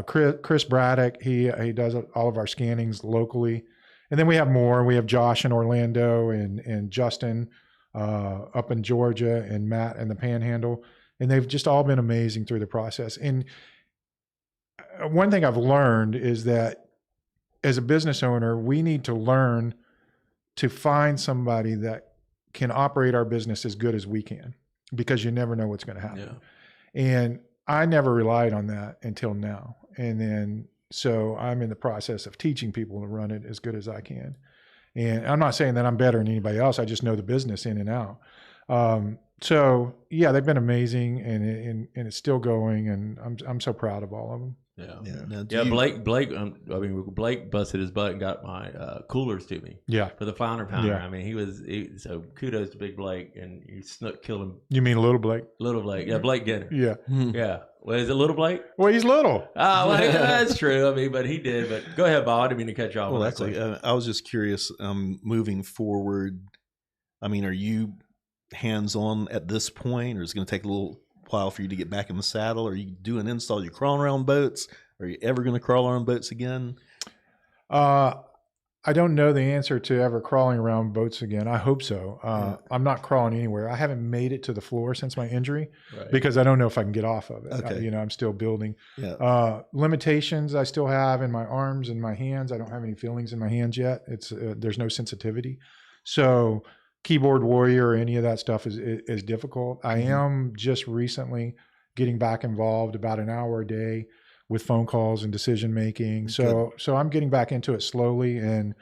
Chris Braddock, he does all of our scannings locally. And then we have more. We have Josh in Orlando and Justin up in Georgia and Matt in the Panhandle. And they've just all been amazing through the process. And one thing I've learned is that as a business owner, we need to learn to find somebody that can operate our business as good as we can, because you never know what's going to happen. Yeah. And I never relied on that until now. And then, so I'm in the process of teaching people to run it as good as I can. And I'm not saying that I'm better than anybody else. I just know the business in and out. So yeah, they've been amazing, and it's still going, and I'm so proud of all of them. Blake busted his butt and got my coolers to me. Yeah, for the flounder pounder. Yeah. I mean, so kudos to Big Blake, and you killed him. You mean Little Blake? Little Blake, yeah, Blake Ginter. Yeah, yeah. Well, is it Little Blake? Well, he's little. Oh, well, that's true. I mean, but he did. But go ahead, Bob. I didn't mean to cut you off. Well, I was just curious. Moving forward, I mean, are you hands-on at this point, or is it going to take a little while for you to get back in the saddle? Are you doing install? Are you crawling around boats? Are you ever going to crawl around boats again? I don't know the answer to ever crawling around boats again. I hope so. I'm not crawling anywhere. I haven't made it to the floor since my injury because I don't know if I can get off of it. Okay. I'm still building. Yeah. Limitations I still have in my arms and my hands. I don't have any feelings in my hands yet. There's no sensitivity. So keyboard warrior or any of that stuff is difficult. I am just recently getting back involved about an hour a day with phone calls and decision making. So I'm getting back into it slowly, and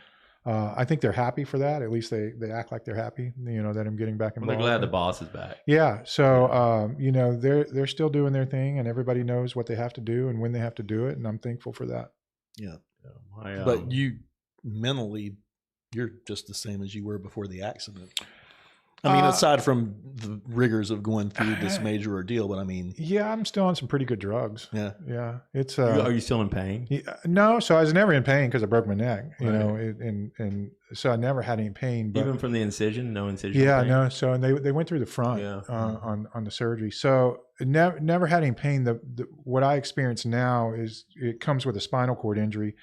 I think they're happy for that. At least they act like they're happy, that I'm getting back involved. Well, they're glad the boss is back. Yeah. So they're still doing their thing, and everybody knows what they have to do and when they have to do it, and I'm thankful for that. Yeah. But you mentally, you're just the same as you were before the accident. I mean, aside from the rigors of going through this major ordeal, but I mean, yeah, I'm still on some pretty good drugs. Yeah. It's are you still in pain? No, so I was never in pain because I broke my neck. And so I never had any pain. But, even from the incision, no incision. Yeah, no. So and they went through the front on the surgery. So never had any pain. What I experience now is it comes with a spinal cord injury,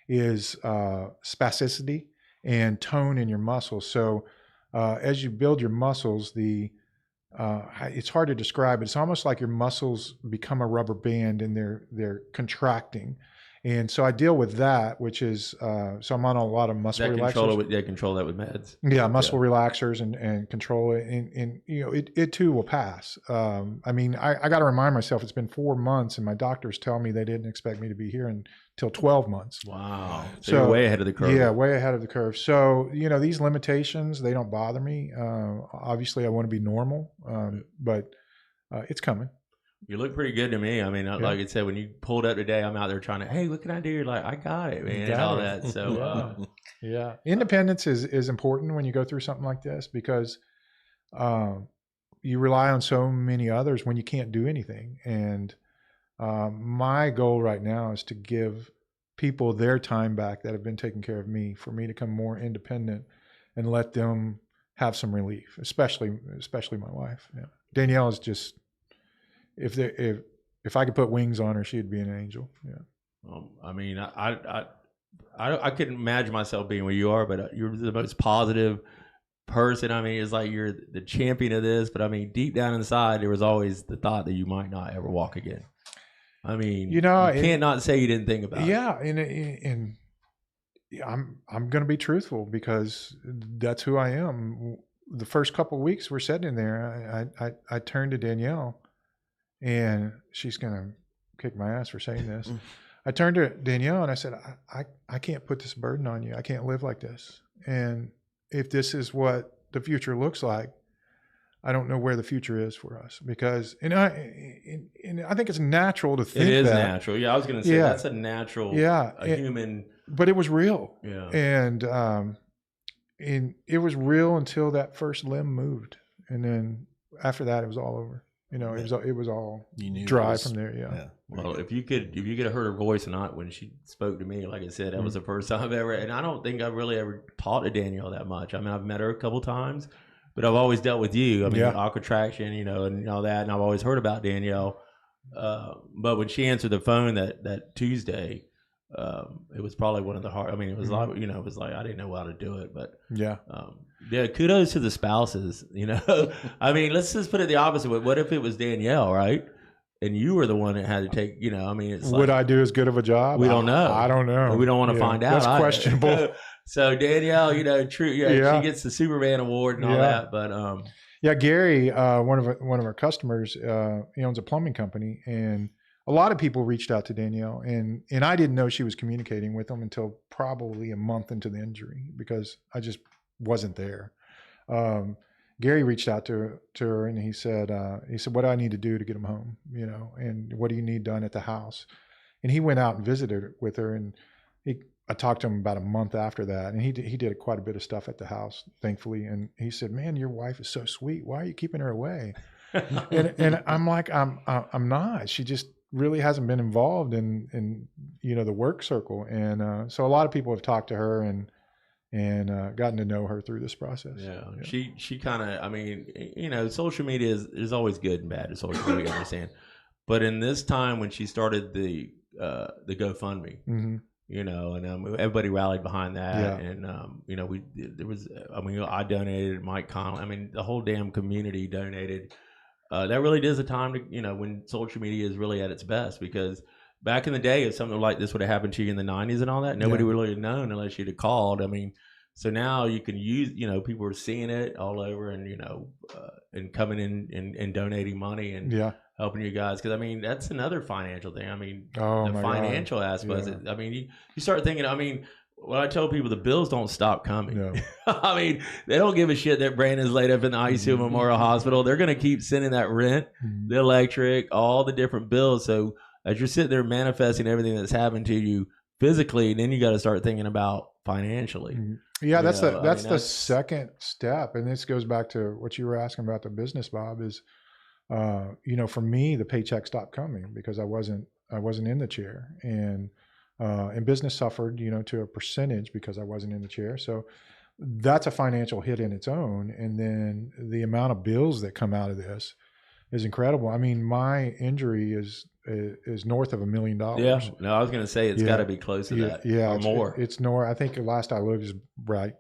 is spasticity and tone in your muscles. So as you build your muscles, it's hard to describe. It's almost like your muscles become a rubber band and they're contracting. And so I deal with that, which is, so I'm on a lot of muscle relaxers. They control that with meds. Yeah, muscle relaxers and control it. And it too will pass. I mean, I got to remind myself it's been 4 months, and my doctors tell me they didn't expect me to be here until 12 months. Wow. So you're way ahead of the curve. Yeah, way ahead of the curve. So, these limitations, they don't bother me. Obviously I want to be normal, but it's coming. You look pretty good to me. I mean, like I said, when you pulled up today, I'm out there trying to, hey, what can I do? You're like, I got it, man, and all that. So, yeah. Independence is important when you go through something like this, because you rely on so many others when you can't do anything. And my goal right now is to give people their time back that have been taking care of me, for me to become more independent and let them have some relief, especially my wife. Yeah. Danielle is just, if I could put wings on her, she'd be an angel. Yeah. I mean, I couldn't imagine myself being where you are, but you're the most positive person. I mean, it's like you're the champion of this, but I mean, deep down inside, there was always the thought that you might not ever walk again. I mean, you can't not say you didn't think about it. Yeah, and I'm going to be truthful because that's who I am. The first couple of weeks we're sitting in there, I turned to Danielle, and she's going to kick my ass for saying this. I turned to Danielle and I said, I can't put this burden on you. I can't live like this. And if this is what the future looks like, I don't know where the future is for us, because, and I think it's natural to think that. It is natural. Yeah, I was going to say that's a natural, human. But it was real. Yeah. And it was real until that first limb moved. And then after that, it was all over. It was all dry from there. Yeah. Well, if you could have heard her voice or not when she spoke to me, like I said, that was the first time I've ever, and I don't think I've really ever talked to Danielle that much. I mean, I've met her a couple times, but I've always dealt with you. I mean, Aqua Traction, and all that, and I've always heard about Danielle. But when she answered the phone that Tuesday, it was probably one of the hard. I mean, it was like, it was like I didn't know how to do it, but kudos to the spouses. I mean, let's just put it the opposite way. What if it was Danielle, right? And you were the one that had to take, I mean, it's would I do as good of a job? We don't know. I don't know. We don't want to find out. That's questionable. So Danielle, true. She gets the Superman award and all that. But Gary, one of our customers, he owns a plumbing company, and a lot of people reached out to Danielle, and I didn't know she was communicating with them until probably a month into the injury, because I just wasn't there. Gary reached out to her, and he said, what do I need to do to get him home? And what do you need done at the house? And he went out and visited with her, and I talked to him about a month after that, and he did quite a bit of stuff at the house, thankfully. And he said, "Man, your wife is so sweet. Why are you keeping her away?" and I'm like, I'm not. She just really hasn't been involved in the work circle. And so a lot of people have talked to her and gotten to know her through this process. Yeah. She kind of, I mean, social media is always good and bad. Social media, I understand. But in this time when she started the GoFundMe, and everybody rallied behind that. And, I donated, Mike Connell. I mean, the whole damn community donated. That really is a time to, when social media is really at its best, because back in the day, if something like this would have happened to you in the 90s and all that, nobody would really have known unless you'd have called. I mean, so now you can use, people are seeing it all over, and, and coming in and donating money and helping you guys. Cause I mean, that's another financial thing. I mean, the financial aspect. I mean, you start thinking, I mean, when I tell people the bills don't stop coming, no. I mean, they don't give a shit that Brandon's laid up in the ICU Memorial Hospital. They're going to keep sending that rent, the electric, all the different bills. So as you're sitting there manifesting everything that's happened to you physically, then you got to start thinking about financially. Yeah, that's the second step. And this goes back to what you were asking about the business, Bob, is, for me, the paycheck stopped coming because I wasn't in the chair, and business suffered, to a percentage because I wasn't in the chair. So that's a financial hit in its own. And then the amount of bills that come out of this is incredible. I mean, my injury is north of $1 million. Yeah. No, I was going to say it's got to be close to that. Yeah. Or more. It's north. I think the last I looked is right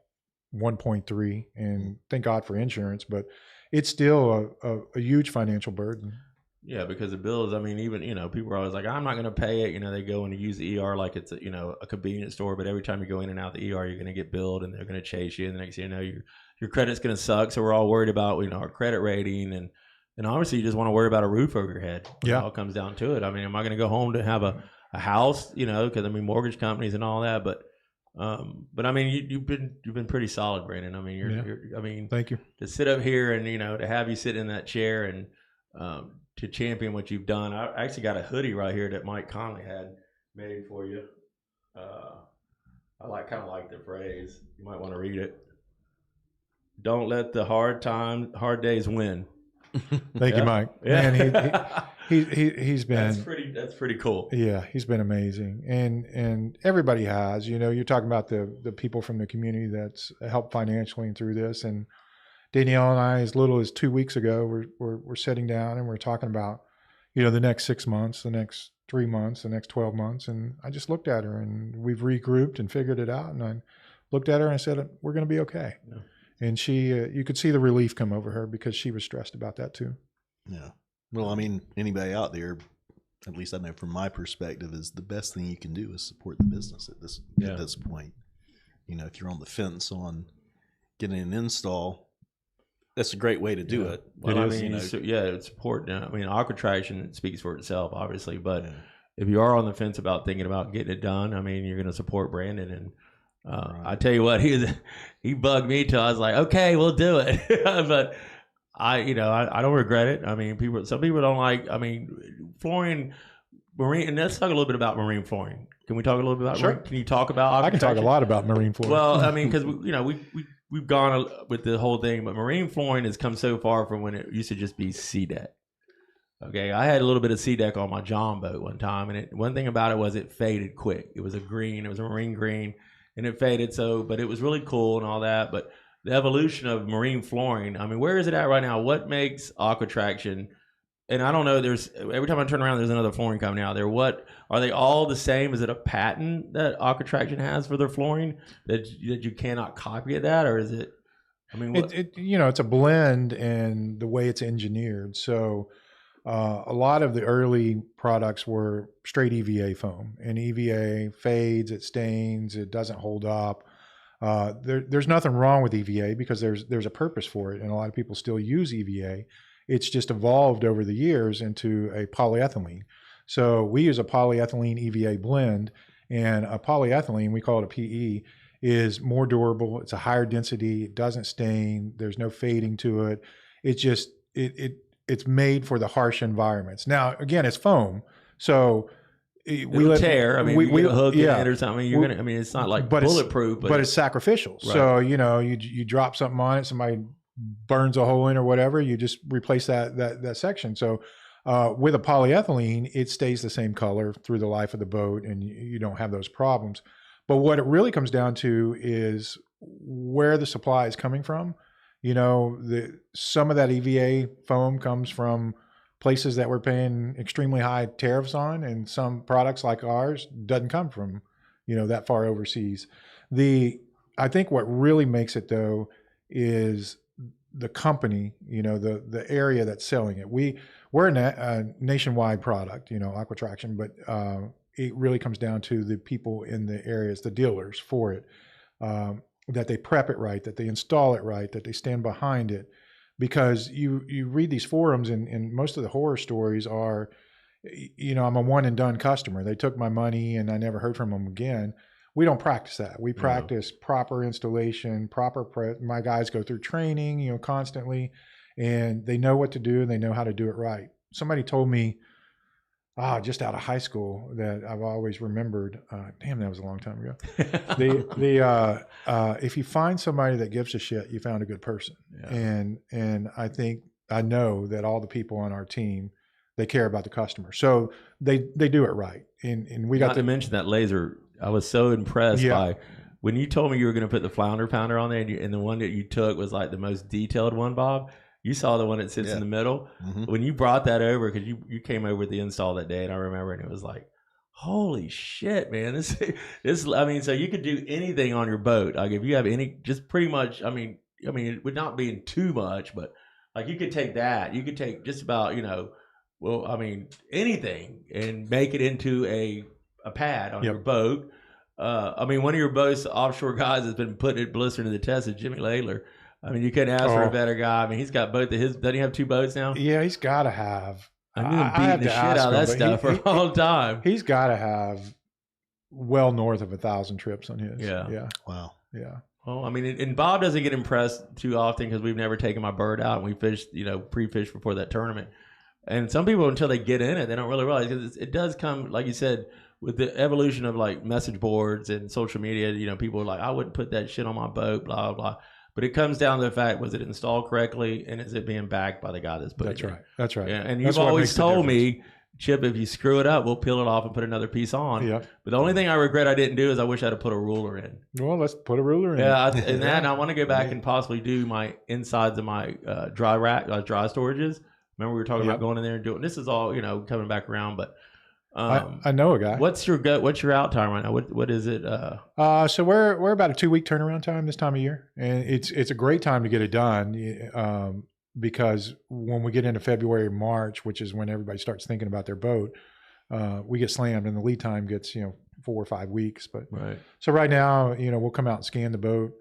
1.3, and thank God for insurance, but it's still a huge financial burden. Yeah, because the bills, I mean, even, people are always like, I'm not going to pay it. They go in to use the ER like it's, a convenience store. But every time you go in and out the ER, you're going to get billed, and they're going to chase you. And the next thing you know, your credit's going to suck. So we're all worried about, our credit rating. And obviously, you just want to worry about a roof over your head. It all comes down to it. I mean, am I going to go home to have a house, because, mortgage companies and all that. But I mean, you've been pretty solid, Brandon. I mean, thank you. To sit up here and, to have you sit in that chair and, to champion what you've done. I actually got a hoodie right here that Mike Conley had made for you. I kind of like the phrase. You might want to read it. Don't let the hard Days win. Thank you, Mike. Yeah. Man, he's been. That's That's pretty cool. Yeah, he's been amazing, and everybody has. You know, you're talking about the people from the community that's helped financially through this, and Danielle and I, as little as 2 weeks ago, we're sitting down and we're talking about, you know, the next 6 months, the next 3 months, the next 12 months, and I just looked at her and we've regrouped and figured it out, and I looked at her and I said, we're going to be okay. Yeah. And she, you could see the relief come over her because she was stressed about that too. Yeah. Well, I mean, anybody out there, at least I know from my perspective, is the best thing you can do is support the business at this point. You know, if you're on the fence on getting an install, that's a great way to do it. Well, I mean, it's support. I mean, Aqua Traction speaks for itself, obviously, but if you are on the fence about thinking about getting it done, I mean, you're going to support Brandon, and I tell you what, he bugged me till I was like, okay, we'll do it. But I don't regret it. I mean, some people don't like. I mean, flooring, marine, and let's talk a little bit about marine flooring. Can we talk a little bit about? Sure. Can you talk about? I can talk a lot about marine flooring. Well, I mean, because we've gone with the whole thing, but marine flooring has come so far from when it used to just be sea deck. Okay, I had a little bit of sea deck on my John boat one time, and one thing about it was it faded quick. It was a green, it was a marine green, and it faded. But it was really cool and all that. But the evolution of marine flooring, I mean, where is it at right now? What makes Aqua Traction? And I don't know. Every time I turn around, there's another flooring company out there. What are they all the same? Is it a patent that Aqua Traction has for their flooring that you cannot copy that, or is it? I mean, it's a blend and the way it's engineered. So a lot of the early products were straight EVA foam, and EVA fades, it stains, it doesn't hold up. There's nothing wrong with EVA because there's a purpose for it, and a lot of people still use EVA. It's just evolved over the years into a polyethylene. So we use a polyethylene EVA blend, and a polyethylene, we call it a PE, is more durable. It's a higher density. It doesn't stain. There's no fading to it. It's just it's made for the harsh environments. Now, again, it's foam, so we tear. I mean, we hook it or something. You're gonna. I mean, it's not like bulletproof, but it's sacrificial. Right. So you drop something on it, somebody burns a hole in or whatever, you just replace that section. So with a polyethylene, it stays the same color through the life of the boat, and you don't have those problems. But what it really comes down to is where the supply is coming from. You know, some of that EVA foam comes from places that we're paying extremely high tariffs on, and some products like ours doesn't come from, that far overseas. I think what really makes it though is the company, the area that's selling it. We're a nationwide product, Aqua Traction, but it really comes down to the people in the areas, the dealers for it, that they prep it right, that they install it right, that they stand behind it. Because you read these forums and most of the horror stories are, I'm a one and done customer. They took my money and I never heard from them again. We don't practice that. We practice proper installation, proper prep. My guys go through training, constantly, and they know what to do and they know how to do it right. Somebody told me, just out of high school, that I've always remembered. Damn, that was a long time ago. If you find somebody that gives a shit, you found a good person. Yeah. And I know that all the people on our team, they care about the customer, so they do it right. And we got to mention that laser. I was so impressed by when you told me you were going to put the flounder pounder on there, and the one that you took was like the most detailed one, Bob. You saw the one that sits in the middle. Mm-hmm. When you brought that over, because you came over with the install that day, and I remember, and it was like, holy shit, man! This. I mean, so you could do anything on your boat. Like if you have just pretty much. I mean, it would not be too much, but like you could take that. You could take just about anything and make it into a pad on your boat. I mean, one of your boats, offshore guys, has been putting it blistered to the test is Jimmy Ladler. I mean, you couldn't ask for a better guy. I mean, he's got both of his. Doesn't he have two boats now? Yeah, he's got to have. I'm beating the shit out of that stuff for a long time. He's got to have well north of 1,000 trips on his. Yeah. Wow. Yeah. Well, I mean, and Bob doesn't get impressed too often because we've never taken my bird out and we fished, pre-fished before that tournament. And some people, until they get in it, they don't really realize because it does come, like you said, with the evolution of like message boards and social media. People are like, I wouldn't put that shit on my boat, blah, blah, blah. But it comes down to the fact, was it installed correctly, and is it being backed by the guy that's putting it in? That's right. Yeah, and you've always told me Chip, if you screw it up, we'll peel it off and put another piece on. Yeah. But the only thing I regret I didn't do is I wish I'd have put a ruler in. Well, let's put a ruler in. Yeah, and that, and I want to go back and possibly do my insides of my dry storages. Remember we were talking about going in there and doing. This is all coming back around, but I know a guy. What's your out time right now? What is it? So we're about a 2-week turnaround time this time of year, and it's a great time to get it done. Because when we get into February, March, which is when everybody starts thinking about their boat, we get slammed and the lead time gets, 4 or 5 weeks. But so right now, we'll come out and scan the boat,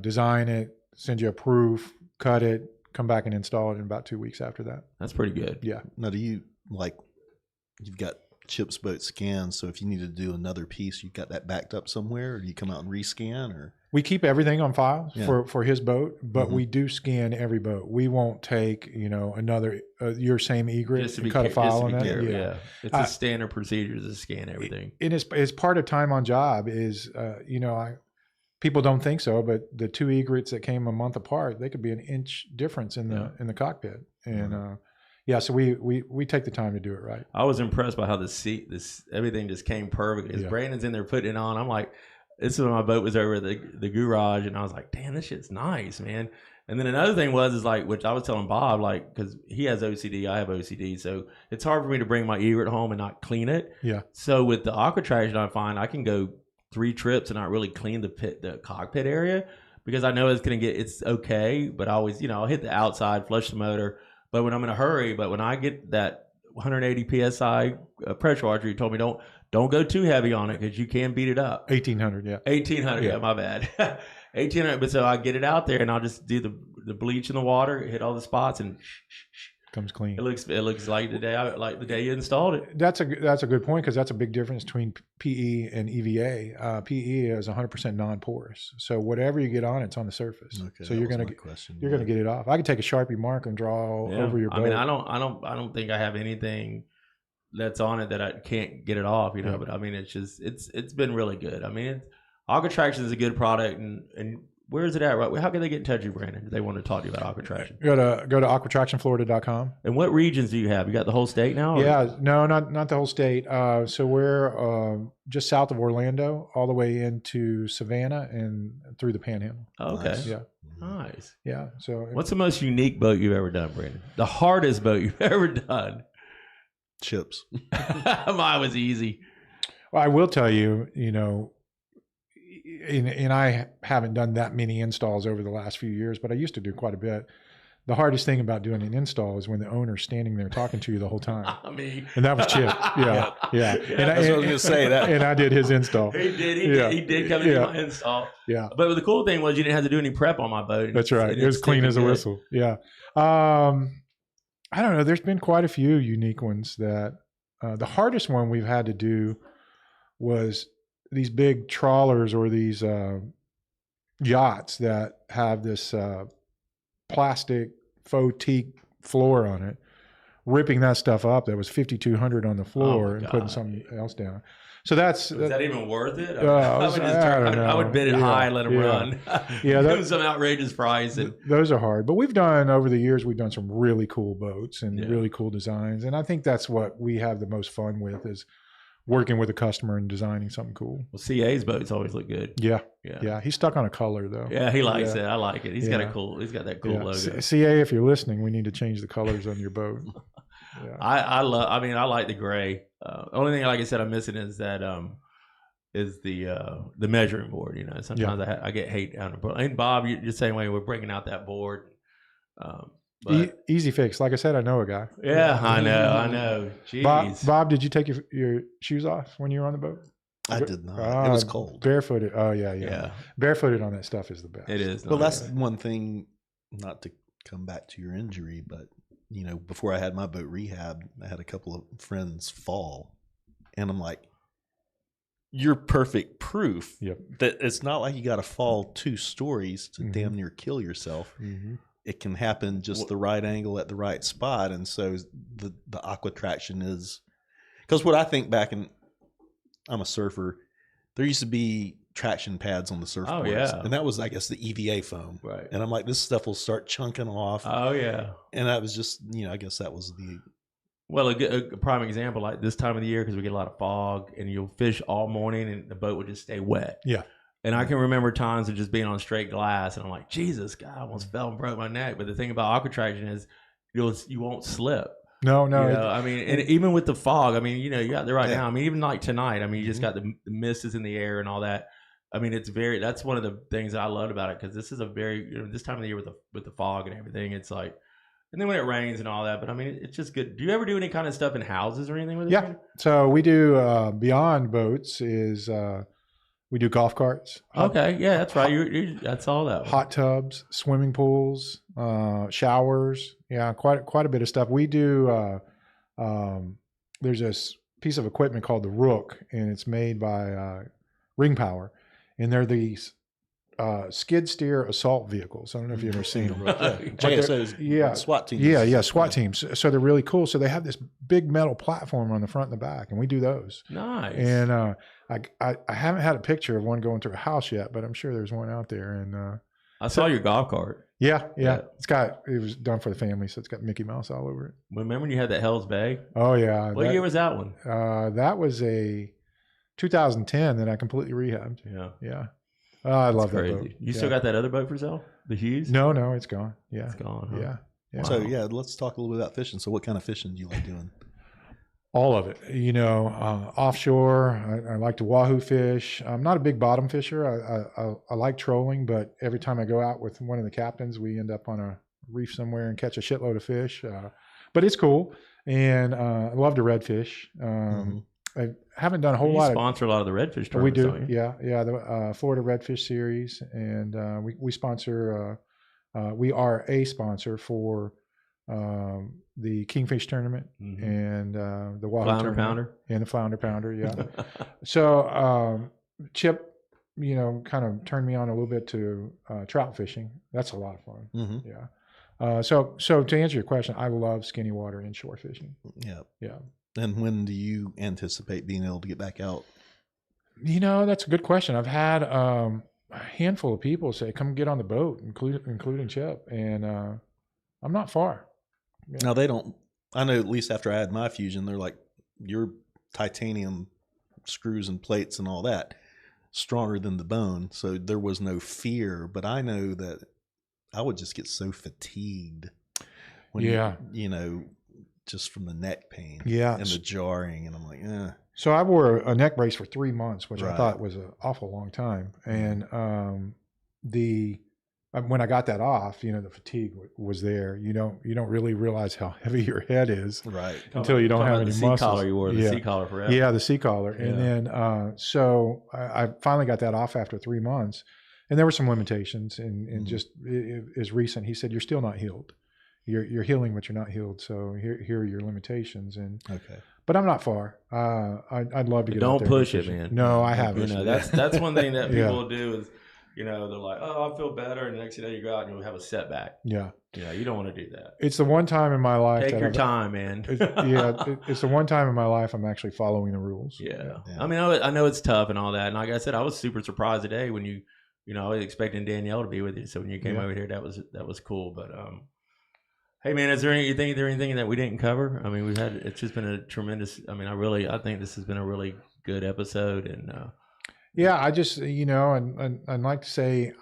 design it, send you a proof, cut it, come back and install it in about 2 weeks after that. That's pretty good. Yeah. Now, do you you've got Chip's boat scanned, so if you need to do another piece, you've got that backed up somewhere, or do you come out and rescan, or? We keep everything on file for his boat, but we do scan every boat. We won't take, another your same egret and cut a file on that. Yeah. It's a standard procedure to scan everything. It is part of time on job is, people don't think so, but the 2 egrets that came a month apart, they could be an inch difference in the cockpit. And, so we take the time to do it right. I was impressed by how this everything just came perfect. As Brandon's in there putting it on, I'm like, this is when my boat was over at the garage, and I was like, damn, this shit's nice, man. And then another thing was which I was telling Bob, because he has OCD, I have OCD, so it's hard for me to bring my egret home and not clean it. Yeah. So with the Aqua traction, I find I can go 3 trips and not really clean the cockpit area, because I know it's okay, but I always, I'll hit the outside, flush the motor. But when I'm in a hurry, when I get that 180 psi pressure washer, you told me don't go too heavy on it because you can beat it up. 1800, yeah. 1800, yeah, my bad. 1800, but so I get it out there and I'll just do the bleach in the water, hit all the spots, and comes clean. It looks like the day you installed it. That's a good point, because that's a big difference between PE and EVA. PE is 100% non-porous, so whatever you get on, it's on the surface. Okay, so you're gonna get it off. I could take a Sharpie mark and draw over your boat. I mean, I don't think I have anything that's on it that I can't get it off. But I mean, it's been really good. I mean, Aqua Traction is a good product, and where is it at? Right? How can they get in touch with you, Brandon, if they want to talk to you about Aqua Traction? Go to aquatractionflorida.com. And what regions do you have? You got the whole state now? Or? Yeah, no, not the whole state. So we're just south of Orlando, all the way into Savannah and through the Panhandle. Oh, okay. Nice. Yeah. Nice. Yeah. So what's the most unique boat you've ever done, Brandon? The hardest boat you've ever done? Chips. Mine was easy. Well, I will tell you, and I haven't done that many installs over the last few years, but I used to do quite a bit. The hardest thing about doing an install is when the owner's standing there talking to you the whole time. And that was Chip. Yeah. And I was going to say that. And I did his install. He did come into my install. Yeah. But the cool thing was you didn't have to do any prep on my boat. That's right. It was clean as a whistle. Yeah. I don't know. There's been quite a few unique ones that the hardest one we've had to do was these big trawlers or these yachts that have this plastic faux teak floor on it, ripping that stuff up. That was 5,200 on the floor and putting something else down. So is that even worth it? I would bid it high and let them run. Yeah, that was some outrageous price. And those are hard, but over the years, we've done some really cool boats and really cool designs. And I think that's what we have the most fun with, is working with a customer and designing something cool. Well, CA's boats always look good. Yeah. He's stuck on a color though. Yeah, he likes it. I like it. He's got that cool logo. CA, if you're listening, we need to change the colors on your boat. Yeah. I like the gray. Only thing, like I said, I'm missing is that is the measuring board. Sometimes I get hate on it. And Bob, you're the same way. We're bringing out that board. But easy fix. Like I said, I know a guy. Yeah, I know. Jeez. Bob, did you take your shoes off when you were on the boat? I did not. It was cold. Barefooted. Oh yeah. Barefooted on that stuff is the best. It is. Well, that's one thing. Not to come back to your injury, but before I had my boat rehab, I had a couple of friends fall, and I'm like, "You're perfect proof that it's not like you got to fall 2 stories to damn near kill yourself." Mm-hmm. It can happen just the right angle at the right spot. And so the Aqua Traction is, because what I think back, and I'm a surfer, there used to be traction pads on the surfboards. Oh, yeah. And that was, I guess, the EVA foam. Right. And I'm like, this stuff will start chunking off. Oh, yeah. And that was just, I guess that was the Well, a prime example, like this time of the year, because we get a lot of fog, and you'll fish all morning, and the boat will just stay wet. Yeah. And I can remember times of just being on straight glass, and I'm like, Jesus, God, I almost fell and broke my neck. But the thing about aqua traction is you won't slip. No. You know, I mean, and even with the fog, I mean, you know, you're out there right now. I mean, even like tonight, I mean, you just got the mist is in the air and all that. I mean, that's one of the things that I loved about it, because this is a very, this time of the year with the fog and everything, it's like, and then when it rains and all that, but I mean, it's just good. Do you ever do any kind of stuff in houses or anything with it? Yeah. So we do beyond boats is we do golf carts. Okay. Yeah, that's right. That's all that. Hot tubs, swimming pools, showers. Yeah, quite a bit of stuff. We do. There's this piece of equipment called the Rook, and it's made by Ring Power, and they're these skid steer assault vehicles. I don't know if you've ever seen them. JSOs, SWAT teams. Yeah, SWAT teams. So they're really cool. So they have this big metal platform on the front and the back, and we do those. Nice. And I haven't had a picture of one going through a house yet, but I'm sure there's one out there. And I saw your golf cart. Yeah. It was done for the family, so it's got Mickey Mouse all over it. Remember when you had that Hell's Bay? Oh yeah. What year was that one? That was a 2010 that I completely rehabbed. Yeah. Oh, I love that boat. You still got that other boat for sale? The Hughes? No, it's gone. Yeah. It's gone. Huh? Yeah. Wow. So let's talk a little bit about fishing. So what kind of fishing do you like doing? All of it. You know, offshore, I like to wahoo fish. I'm not a big bottom fisher. I like trolling, but every time I go out with one of the captains, we end up on a reef somewhere and catch a shitload of fish. But it's cool. And I love to redfish. I haven't done a whole lot. You sponsor a lot of the redfish tournaments, we do. don't you? Yeah. The Florida Redfish Series, and we sponsor. We are a sponsor for the Kingfish tournament and the Wahoo Flounder tournament Pounder and the Flounder Pounder. Yeah. So Chip, you know, kind of turned me on a little bit to trout fishing. That's a lot of fun. Yeah. So to answer your question, I love skinny water inshore fishing. Yeah. Yeah. And when do you anticipate being able to get back out? You know, that's a good question. I've had a handful of people say, come get on the boat, including Chip. And I'm not far. Yeah. Now, they don't, I know at least after I had my Fusion, they're like, your titanium screws and plates and all that, stronger than the bone. So there was no fear. But I know that I would just get so fatigued when, you know, just from the neck pain and the jarring. And I'm like, So I wore a neck brace for 3 months, which I thought was an awful long time. And when I got that off, you know, the fatigue was there. You don't really realize how heavy your head is until you don't have any muscles. Collar you wore, the sea collar forever. Yeah, the sea collar. Yeah. And then so I finally got that off after 3 months. And there were some limitations. And just as recent, he said, you're still not healed. You're healing, but you're not healed. So here are your limitations. And but I'm not far. I'd love to get. Don't push it, man. No, I haven't. You know, that's one thing that people will do is, you know, they're like, oh, I feel better, and the next day you go out and you'll have a setback. Yeah. Yeah, you don't want to do that. It's the one time in my life. Take your time, man. It's the one time in my life I'm actually following the rules. Yeah. I mean, I know it's tough and all that. And like I said, I was super surprised today when you know, I was expecting Danielle to be with you. So when you came over here, that was cool. But hey man, is there anything that we didn't cover? I mean, it's just been a tremendous. I mean, I think this has been a really good episode, and I just, you know, and I'd like to say,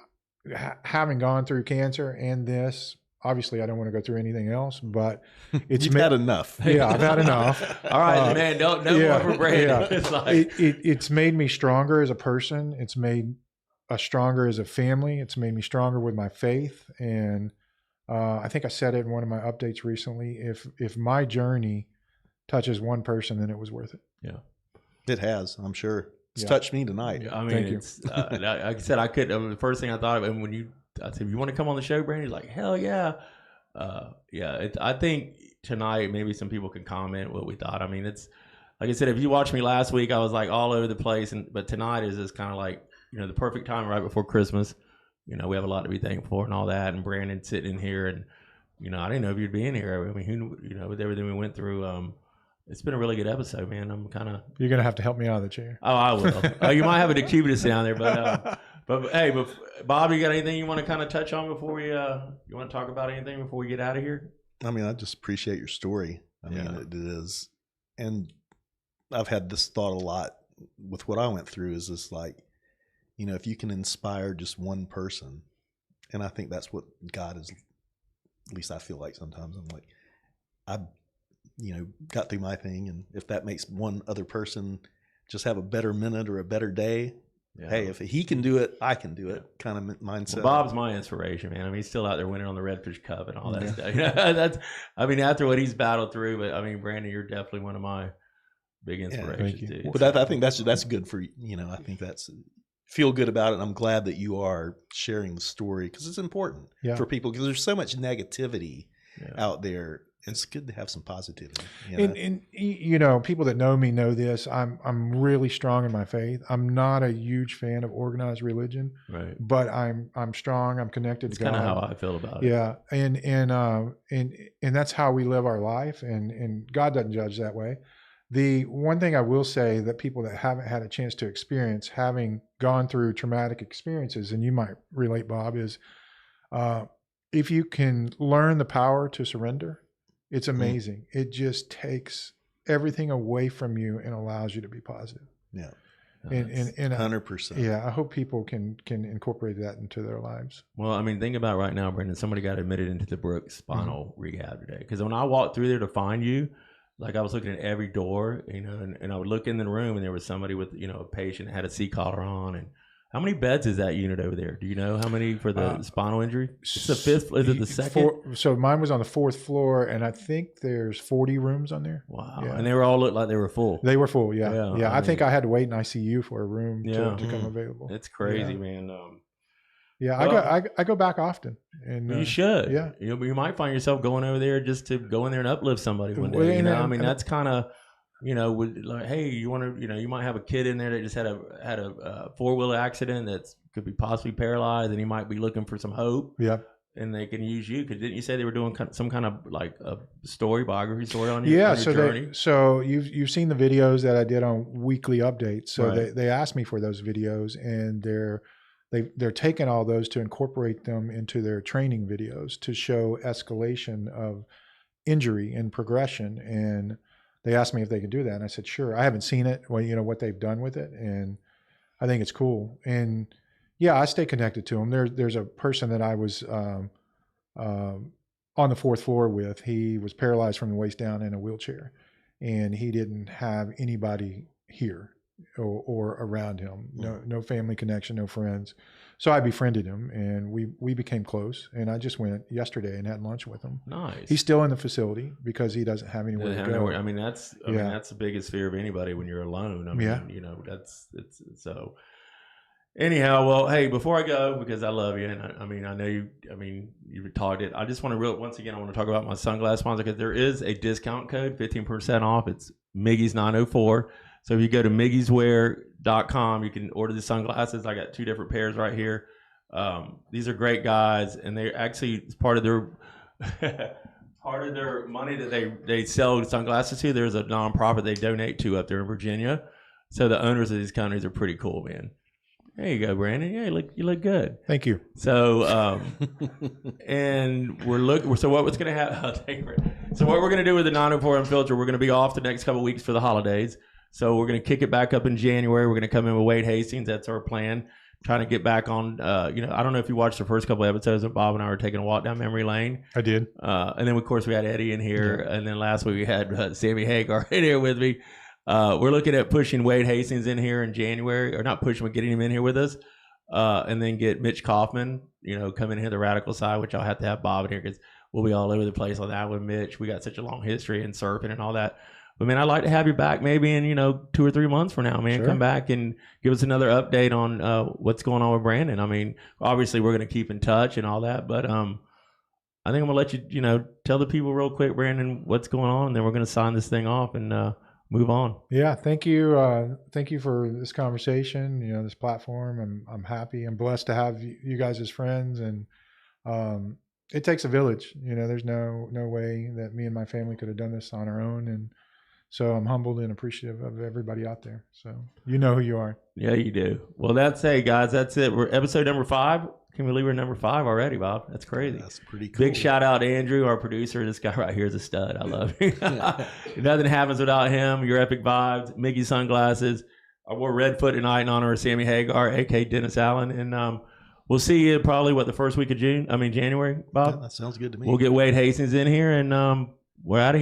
having gone through cancer and this, obviously I don't want to go through anything else, but it's You've had enough. Yeah, I've had enough. All right, man, no more for Brandon. Yeah. It's like it's made me stronger as a person. It's made us stronger as a family. It's made me stronger with my faith. And I think I said it in one of my updates recently. If my journey touches one person, then it was worth it. Yeah, it has. I'm sure it's touched me tonight. I mean, it's like I said, I could. The first thing I thought of, and when I said, "You want to come on the show, Brandon?" He's like, "Hell yeah, yeah." I think tonight maybe some people can comment what we thought. I mean, it's like I said, if you watched me last week, I was like all over the place, but tonight is just kind of like, you know, the perfect time right before Christmas. You know, we have a lot to be thankful for and all that. And Brandon sitting in here, and you know, I didn't know if you'd be in here. I mean, who, you know, with everything we went through, it's been a really good episode, man. I'm kind of. You're gonna have to help me out of the chair. Oh, I will. You might have a decubitus down there, but hey, Bob, you got anything you want to kind of touch on before we you want to talk about anything before we get out of here? I mean, I just appreciate your story. I mean, it is. And I've had this thought a lot with what I went through, is this like, if you can inspire just one person, and I think that's what God is, at least I feel like sometimes I'm like, I, got through my thing. And if that makes one other person just have a better minute or a better day, hey, if he can do it, I can do it, kind of mindset. Well, Bob's my inspiration, man. I mean, he's still out there winning on the Redfish Cup and all that stuff. After what he's battled through, but I mean, Brandon, you're definitely one of my big inspirations, dude. But I think that's good for, I think that's, feel good about it. And I'm glad that you are sharing the story, because it's important for people, because there's so much negativity out there. It's good to have some positivity. And people that know me know this. I'm really strong in my faith. I'm not a huge fan of organized religion, right? But I'm strong. I'm connected to God. That's kind of how I feel about it. Yeah, and that's how we live our life. And God doesn't judge that way. The one thing I will say that people that haven't had a chance to experience, having gone through traumatic experiences, and you might relate, Bob, is if you can learn the power to surrender, it's amazing. It just takes everything away from you and allows you to be positive. Yeah. And 100%. Yeah, I hope people can incorporate that into their lives. Well, I mean, think about right now, Brendan, somebody got admitted into the Brooks spinal rehab today. Because when I walked through there to find you, like I was looking at every door, and I would look in the room, and there was somebody with, a patient that had a C collar on. And how many beds is that unit over there? Do you know how many for the spinal injury? It's the fifth. Is it the second? So mine was on the 4th floor, and I think there's 40 rooms on there. Wow. Yeah. And they were all looked like they were full. They were full. Yeah. I think I had to wait in ICU for a room to come available. It's crazy, man. I go back often. And you should. Yeah. You might find yourself going over there just to go in there and uplift somebody one day. That's kind of, like, hey, you want to, you might have a kid in there that just had a 4-wheeler accident that could be possibly paralyzed, and he might be looking for some hope. Yeah. And they can use you, because didn't you say they were doing some kind of like a biography story on you? Yeah. On your journey? So you've seen the videos that I did on weekly updates. So they asked me for those videos, and they're taking all those to incorporate them into their training videos to show escalation of injury and progression. And they asked me if they could do that, and I said, sure. I haven't seen it, what they've done with it, and I think it's cool. And I stay connected to them. There's a person that I was on the 4th floor with. He was paralyzed from the waist down in a wheelchair, and he didn't have anybody here or around him. No family connection, no friends. So I befriended him, and we became close. And I just went yesterday and had lunch with him. Nice. He's still in the facility because he doesn't have anywhere to go. I mean, that's the biggest fear of anybody when you're alone. I mean, it's so. Anyhow, well, hey, before I go, because I love you, and I know you. I mean, you talked it. I just want to once again, I want to talk about my sunglass sponsor, because there is a discount code, 15% off. It's Miggy's 904. So if you go to miggy'swear.com, you can order the sunglasses. I got 2 different pairs right here. These are great guys, and they actually, it's part of their money that they sell sunglasses to. There's a nonprofit they donate to up there in Virginia. So the owners of these companies are pretty cool, man. There you go, Brandon. Yeah, you look good. Thank you. So, and so what's going to happen? I'll take it. So what we're going to do with the 904 Unfiltered, we're going to be off the next couple of weeks for the holidays. So we're going to kick it back up in January. We're going to come in with Wade Hastings. That's our plan. Trying to get back on, I don't know if you watched the first couple of episodes of Bob and I were taking a walk down memory lane. I did. And then, of course, we had Eddie in here. Yeah. And then last week we had Sammy Hagar in here with me. We're looking at pushing Wade Hastings in here in January, or not pushing, but getting him in here with us. And then get Mitch Kaufman, coming in here the radical side, which I'll have to have Bob in here, because we'll be all over the place on that with Mitch. We got such a long history in surfing and all that. But, man, I'd like to have you back maybe in, 2 or 3 months from now, man. Sure. Come back and give us another update on what's going on with Brandon. I mean, obviously we're going to keep in touch and all that. But I think I'm going to let you, tell the people real quick, Brandon, what's going on. And then we're going to sign this thing off and move on. Yeah, thank you. Thank you for this conversation, this platform. I'm happy. I'm blessed to have you guys as friends. And it takes a village. There's no way that me and my family could have done this on our own. And so I'm humbled and appreciative of everybody out there. So you know who you are. Yeah, you do. Well, guys. That's it. We're episode number 5. Can we believe we're number 5 already, Bob? That's crazy. That's pretty cool. Big shout out to Andrew, our producer. This guy right here is a stud. I love him. Nothing happens without him. Your epic vibes, Mickey sunglasses. I wore red foot tonight in honor of Sammy Hagar, a.k.a. Dennis Allen. And we'll see you probably, the first week of January, Bob? Yeah, that sounds good to me. We'll get Wade Hastings in here, and we're out of here.